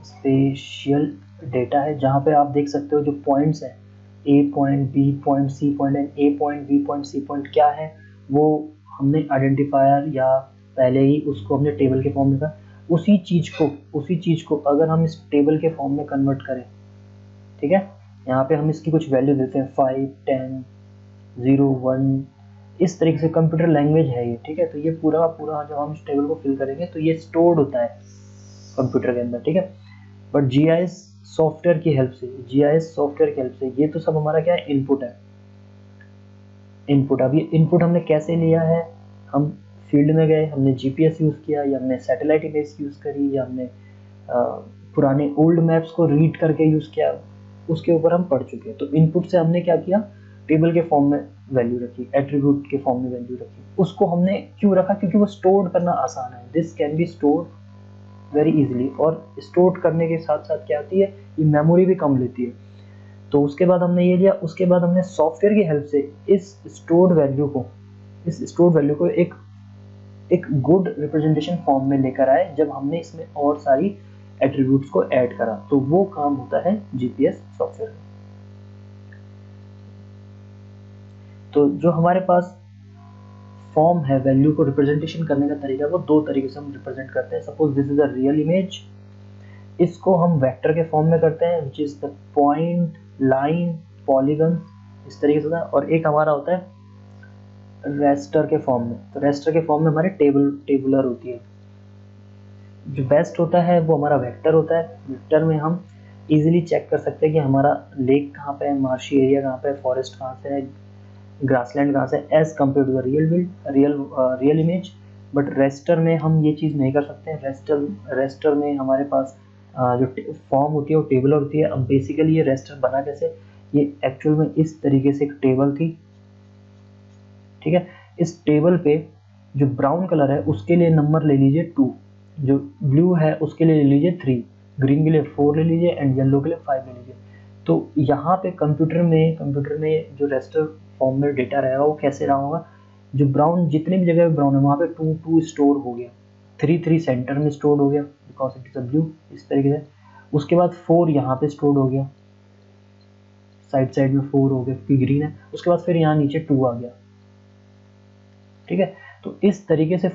स्पेशल डेटा है जहाँ पे आप देख सकते हो जो पॉइंट्स हैं, A point, B point, C point and A point, B point, C point क्या है वो हमने आइडेंटिफायर या पहले ही उसको हमने टेबल के फॉर्म में था। उसी चीज को अगर हम इस टेबल के फॉर्म में कन्वर्ट करें, ठीक है, यहाँ पे हम इसकी कुछ वैल्यू देते हैं 5, 10, 0, 1, इस तरीके से कंप्यूटर लैंग्वेज है ये, ठीक है। तो ये पूरा जब हम इस टेबल को फिल करेंगे तो ये स्टोर्ड होता है कंप्यूटर के अंदर, ठीक है। बट जीआईएस सॉफ्टवेयर की हेल्प से ये तो सब हमारा क्या है, इनपुट है, इनपुट। अब ये इनपुट हमने कैसे लिया है, हम फील्ड में गए, हमने जीपीएस यूज किया या हमने सैटेलाइट इमेज यूज करी या हमने पुराने ओल्ड मैप्स को रीड करके यूज किया, उसके ऊपर हम पढ़ चुके हैं। तो इनपुट से हमने क्या किया, टेबल के फॉर्म में वैल्यू रखी, एट्रीब्यूट के फॉर्म में वैल्यू रखी। उसको हमने क्यों रखा, क्योंकि वो स्टोर करना आसान है, this can be stored very easily. और स्टोर करने के साथ साथ क्या होती है, ये मेमोरी भी कम लेती है। तो उसके बाद हमने ये लिया, उसके बाद हमने सॉफ्टवेयर की हेल्प से इस स्टोर्ड वैल्यू को एक गुड रिप्रेजेंटेशन फॉर्म में लेकर आए, जब हमने इसमें और सारी एट्रीब्यूट्स को ऐड करा। तो वो काम होता है जीपीएस सॉफ्टवेयर में। तो जो हमारे पास फॉर्म है वैल्यू को रिप्रेजेंटेशन करने का तरीका, वो दो तरीके से हम रिप्रेजेंट करते हैं। Suppose this is a real image, इसको हम वेक्टर के फॉर्म में करते हैं, which is the point, line, polygon, इस तरीके से होता है। और एक हमारा होता है रेस्टर के फॉर्म में। तो रेस्टर के फॉर्म में हमारे टेबुलर होती है। जो बेस्ट होता है वो हमारा वेक्टर होता है। वेक्टर में हम इजीली चेक कर सकते हैं कि हमारा लेक कहाँ पे है, मार्शी एरिया कहाँ पे है, फॉरेस्ट कहाँ से है, ग्रासलैंड कहाँ से, as compare to the real image. But raster में हम ये चीज़ नहीं कर सकते। रेस्टर में हमारे पास जो फॉर्म होती है वो टेबल होती है। अब बेसिकली ये रेस्टर बना कैसे, ये एक्चुअल में इस तरीके से एक टेबल थी, ठीक है। इस टेबल पे जो ब्राउन कलर है उसके लिए नंबर ले लीजिए 2, जो ब्लू है उसके लिए ले लीजिए 3, ग्रीन के लिए 4 ले लीजिए एंड येलो के लिए 5 ले लीजिए। तो यहाँ पे कंप्यूटर में जो रेस्टर फॉर्म में डेटा रहेगा वो कैसे रहा होगा, जो ब्राउन जितनी भी जगह ब्राउन है वहाँ पे 2 स्टोर हो गया, 3 सेंटर में स्टोर हो गया because it is a blue, इस तरीके से। उसके बाद 4 यहाँ पे स्टोर हो गया, साइड में 4 हो गया क्योंकि ग्रीन है। उसके बाद फिर यहाँ नीचे 2 आ गया, ठीक है। तो इस तरीके से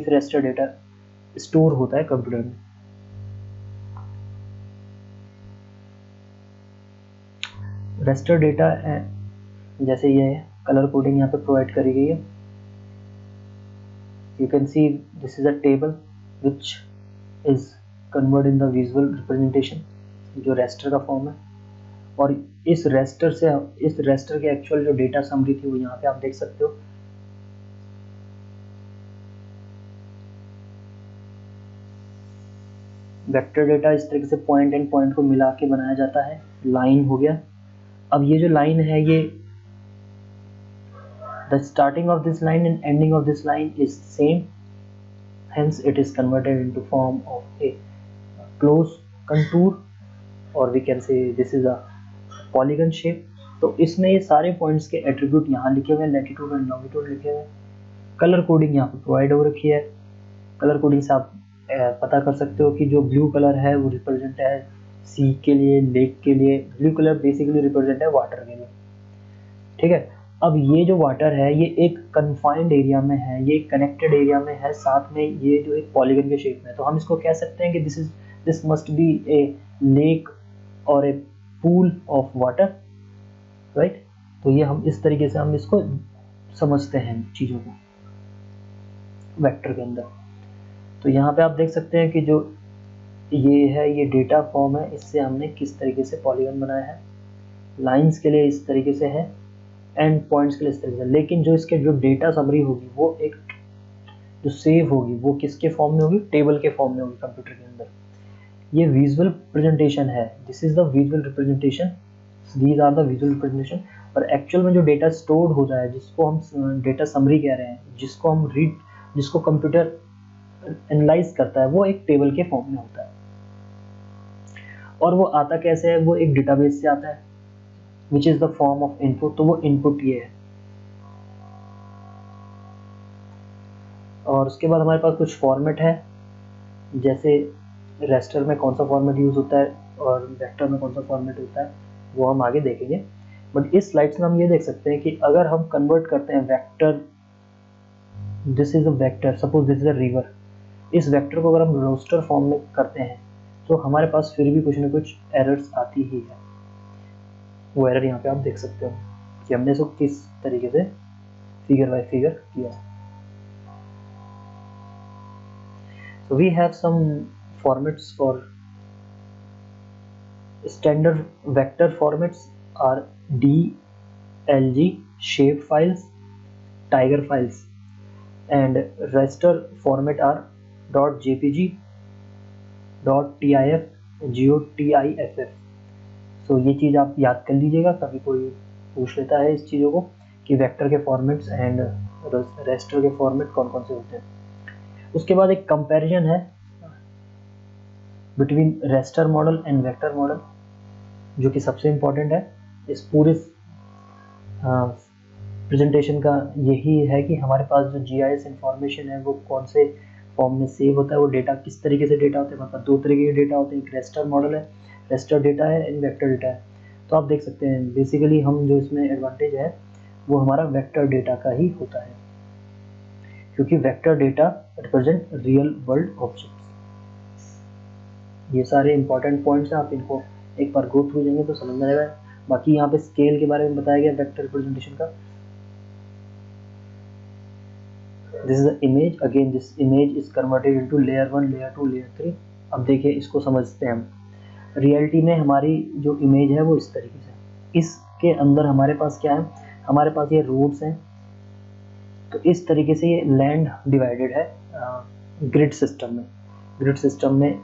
रेस्टर डेटा स्टोर होता है कंप्यूटर में। रेस्टर डेटा जैसे ये कलर कोडिंग यहाँ पे प्रोवाइड करी गई है। You can see this is a table which is convert in the visual representation, जो रेस्टर का फॉर्म है। और इस रेस्टर के एक्चुअल जो डेटा समरी थी वो यहाँ पे आप देख सकते हो। वेक्टर डेटा इस तरीके से पॉइंट एंड पॉइंट को मिला के बनाया जाता है। लाइन हो गया। अब ये जो लाइन है, ये the starting of this line and ending of this line is same, hence it is converted into form of a close contour, or we can say this is a polygon shape। तो इसमें ये सारे points के attribute यहाँ लिखे हुए हैं, latitude and longitude लिखे हुए हैं। कलर कोडिंग यहाँ पे प्रोवाइड हो रखी है। कलर कोडिंग से आप पता कर सकते हो कि जो ब्लू कलर है वो रिप्रेजेंट है सी के लिए, लेक के लिए। ब्लू कलर बेसिकली रिप्रेजेंट है वाटर के लिए, ठीक है। अब ये जो वाटर है ये एक कन्फाइंड एरिया में है, ये कनेक्टेड एरिया में है, साथ में ये जो एक पॉलीगन के शेप में है, तो हम इसको कह सकते हैं कि this must be A lake और ए पूल ऑफ वाटर, राइट। तो ये हम इस तरीके से हम इसको समझते हैं चीज़ों को वेक्टर के अंदर। तो यहाँ पे आप देख सकते हैं कि जो ये है ये डेटा फॉर्म है, इससे हमने किस तरीके से पॉलीगन बनाया है। लाइंस के लिए इस तरीके से है, एंड पॉइंट्स के लिए इस तरीके से, लेकिन जो इसके जो डेटा समरी होगी वो एक जो सेव होगी वो किसके फॉर्म में होगी, टेबल के फॉर्म में होगी कंप्यूटर के अंदर। ये विजुअल प्रेजेंटेशन है, this is the visual representation, these are the visual representation. पर एक्चुअल में जो डेटा स्टोर्ड हो जाए, जिसको हम डेटा समरी कह रहे हैं, जिसको हम रीड, जिसको कंप्यूटर एनालाइज करता है, वो एक टेबल के फॉर्म में होता है। और वो आता कैसे है, वो एक डेटाबेस से आता है, which is the form of input. तो वो इनपुट ये है। और उसके बाद हमारे पास कुछ फॉर्मेट है, जैसे रेस्टर में कौन सा फॉर्मेट यूज होता है और वेक्टर में कौन सा फॉर्मेट होता है, वो हम आगे देखेंगे। बट इस स्लाइड्स में हम ये देख सकते हैं कि अगर हम कन्वर्ट करते हैं vector, this is a vector, suppose this is a river, इस वेक्टर को अगर हम रोस्टर फॉर्म में करते हैं तो हमारे पास फिर भी कुछ ना कुछ एरर्स आती ही है। वो एरर यहाँ पे आप देख सकते हो कि हमने इसको किस तरीके से फिगर बाय फिगर किया। So we have some formats for standard vector formats are DLG shape files, tiger files, and raster format are .jpg, .tif, .gotiff। so ये चीज़ आप याद कर लीजिएगा, कभी कोई पूछ लेता है इस चीज़ों को कि वेक्टर के फॉर्मेट्स एंड रेस्टर के फॉर्मेट कौन कौन से होते हैं। उसके बाद एक कंपैरिजन है between raster model and vector model, जो कि सबसे इम्पोर्टेंट है इस पूरे प्रेजेंटेशन का। यही है कि हमारे पास जो जीआईएस इंफॉर्मेशन है वो कौन से फॉर्म में सेव होता है, वो डेटा किस तरीके से डेटा होते हैं। मतलब दो तरीके के डेटा होते हैं, एक रेस्टर मॉडल है, रेस्टर डेटा है, एंड वेक्टर डेटा है। तो आप देख सकते हैं बेसिकली हम जो इसमें एडवांटेज है वो हमारा वेक्टर डेटा का ही होता है, क्योंकि vector data represent real world objects. ये सारे इंपॉर्टेंट पॉइंट्स हैं, आप इनको एक बार गो थ्रू जाएंगे तो समझ में आएगा। बाकी यहाँ पे स्केल के बारे में बताया गया वेक्टर रिप्रेजेंटेशन का। This is the image, again this image is converted into layer 1, layer 2, layer 3। अब देखिए इसको समझते हैं हम। रियलिटी में हमारी जो इमेज है वो इस तरीके से, इसके अंदर हमारे पास क्या है, हमारे पास ये रोड्स हैं। तो इस तरीके से ये लैंड डिवाइडेड है ग्रिड सिस्टम में। ग्रिड सिस्टम में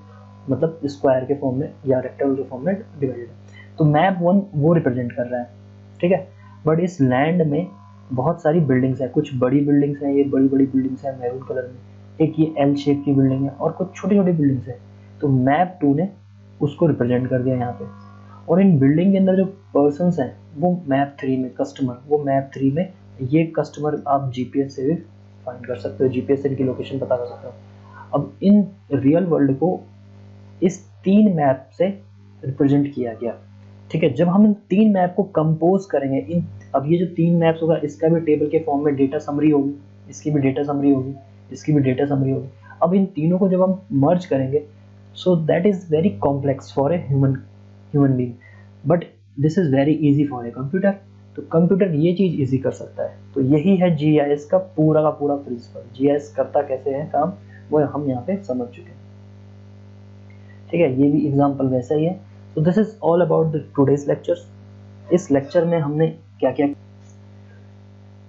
मतलब स्क्वायर के फॉर्म में या रेक्टेंगल के फॉर्म में डिवाइडेड है। तो मैप 1 वो रिप्रेजेंट कर रहा है, ठीक है। बट इस लैंड में बहुत सारी बिल्डिंग्स हैं, कुछ बड़ी बिल्डिंग्स हैं, ये बड़ी बड़ी बिल्डिंग्स हैं मैरून कलर में, एक ये एल शेप की बिल्डिंग है, और कुछ छोटी छोटी बिल्डिंग्स हैं। तो मैप 2 ने उसको रिप्रेजेंट कर दिया यहाँ पे। और इन बिल्डिंग के अंदर जो पर्सन्स हैं वो मैप 3 में, कस्टमर वो मैप 3 में, ये कस्टमर आप जीपीएस से भी फाइंड कर सकते हो, जीपीएस से इनकी लोकेशन पता कर सकते हो। अब इन रियल वर्ल्ड को इस 3 मैप से रिप्रेजेंट किया गया, ठीक है। जब हम इन 3 मैप को कंपोज करेंगे, अब ये जो 3 मैप्स होगा इसका भी टेबल के फॉर्म में डेटा समरी होगी, इसकी भी डेटा समरी होगी, इसकी भी डेटा समरी होगी। अब इन तीनों को जब हम मर्ज करेंगे, so that is very complex for a human being, but this is very easy for a computer. तो कंप्यूटर ये चीज़ इजी कर सकता है। तो यही है जीआईएस का पूरा प्रिंसिपल। जीआईएस करता कैसे है काम, वो हम यहाँ पे समझ चुके हैं, ठीक है। ये भी एग्जांपल वैसा ही है। तो this is all about the today's lectures. इस लेक्चर में हमने क्या क्या,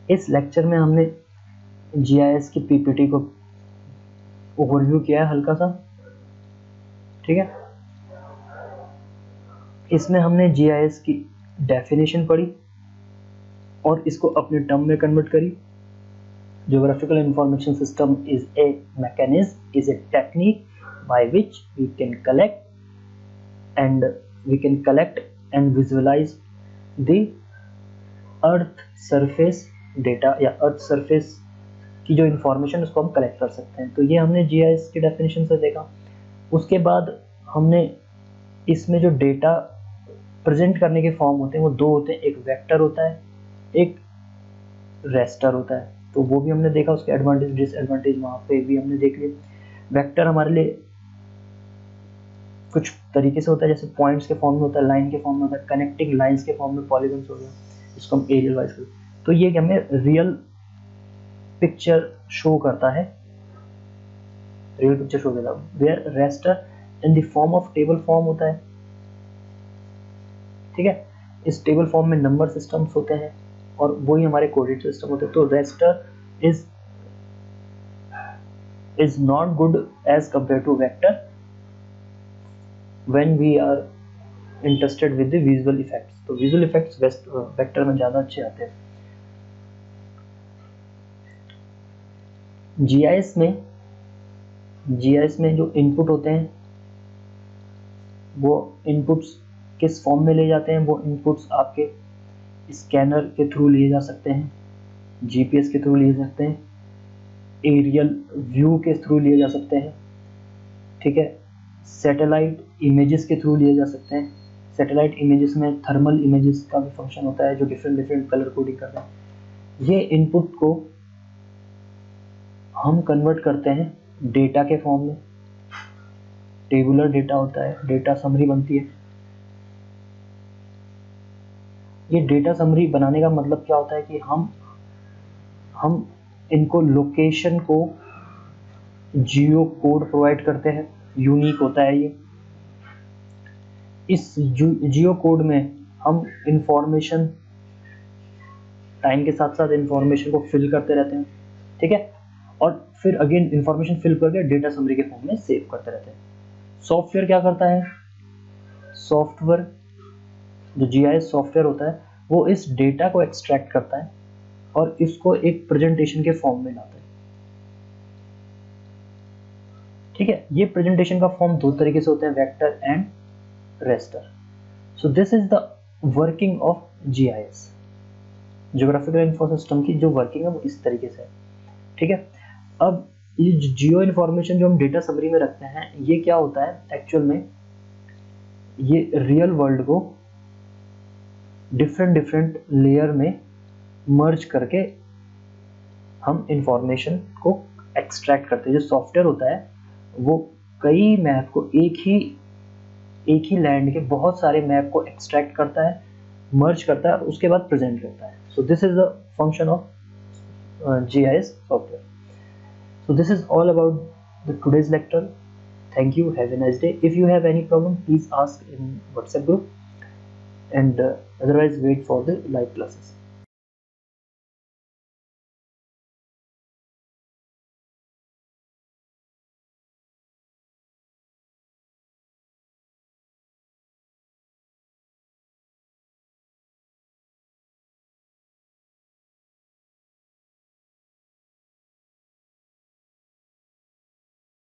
इस लेक्चर में हमने जीआईएस की पीपीटी को ओवरव्यू किया है हल्का सा, ठीक है। इसमें हमने जीआईएस की डेफिनेशन पढ़ी और इसको अपने टर्म में कन्वर्ट करी। Geographical information system is a mechanism, is a technique by which we can collect and visualize the earth surface data या earth surface की जो इंफॉर्मेशन उसको हम कलेक्ट कर सकते हैं। तो ये हमने जीआईएस की डेफिनेशन से देखा। उसके बाद हमने इसमें जो डेटा प्रेजेंट करने के फॉर्म होते हैं वो 2 होते हैं, एक वेक्टर होता है, एक रेस्टर होता है, तो वो भी हमने देखा, उसके एडवांटेज डिसएडवांटेज वहाँ पे भी हमने देख लिए। वेक्टर हमारे लिए कुछ तरीके से होता है, जैसे पॉइंट्स के फॉर्म में होता है, लाइन के फॉर्म में होता है, कनेक्टिंग लाइंस के फॉर्म में पॉलीगन्स हो गया, इसको हम एरियल वाइज करते हैं। तो ये हमें रियल पिक्चर शो करता है, रियल पिक्चर शो करता है। Where raster in the form of table form होता है, ठीक है। इस टेबल फॉर्म में नंबर सिस्टम्स होते हैं और वही हमारे कोडेड सिस्टम होते हैं। तो raster is not good as compared to vector when we are interested with the visual effects। तो visual effects वेक्टर में ज़्यादा अच्छे आते हैं। GIS में जो इनपुट होते हैं वो इनपुट्स किस फॉर्म में ले जाते हैं, वो इनपुट्स आपके स्कैनर के थ्रू लिए जा सकते हैं, GPS के थ्रू लिए जा सकते हैं, एरियल व्यू के थ्रू लिए जा सकते हैं, ठीक है। सैटेलाइट इमेजेस के थ्रू लिए जा सकते हैं। सैटेलाइट इमेजेस में थर्मल इमेजेस का भी फंक्शन होता है जो डिफरेंट कलर कोडिंग करते हैं। ये इनपुट को हम कन्वर्ट करते हैं डेटा के फॉर्म में, टेबुलर डेटा होता है, डेटा समरी बनती है। ये डेटा समरी बनाने का मतलब क्या होता है कि हम इनको लोकेशन को जियो कोड प्रोवाइड करते हैं, यूनिक होता है ये। इस जियो कोड में हम इंफॉर्मेशन टाइम के साथ साथ इंफॉर्मेशन को फिल करते रहते हैं, ठीक है, और फिर अगेन इंफॉर्मेशन फिल करके डेटा समरी के फॉर्म में सेव करते रहते हैं। सॉफ्टवेयर क्या करता है, सॉफ्टवेयर जो GIS सॉफ्टवेयर होता है वो इस डेटा को एक्सट्रैक्ट करता है और इसको एक प्रेजेंटेशन के फॉर्म में लाता है, ठीक है। ये प्रेजेंटेशन का फॉर्म दो तरीके से होता है, vector and raster. So this is the working of GIS, geographical info system की जो वर्किंग है वो इस तरीके से है, ठीक है। अब ये जियो इन्फॉर्मेशन जो हम डेटा समरी में रखते हैं, ये क्या होता है एक्चुअल में, ये रियल वर्ल्ड को डिफरेंट लेयर में मर्ज करके हम इंफॉर्मेशन को एक्सट्रैक्ट करते हैं। जो सॉफ्टवेयर होता है वो कई मैप को एक ही लैंड के बहुत सारे मैप को एक्सट्रैक्ट करता है, मर्ज करता है और उसके बाद प्रेजेंट करता है। So this is the function of GIS software. So this is all about the today's lecture. Thank you. Have a nice day. If you have any problem, please ask in WhatsApp group, and otherwise wait for the live classes.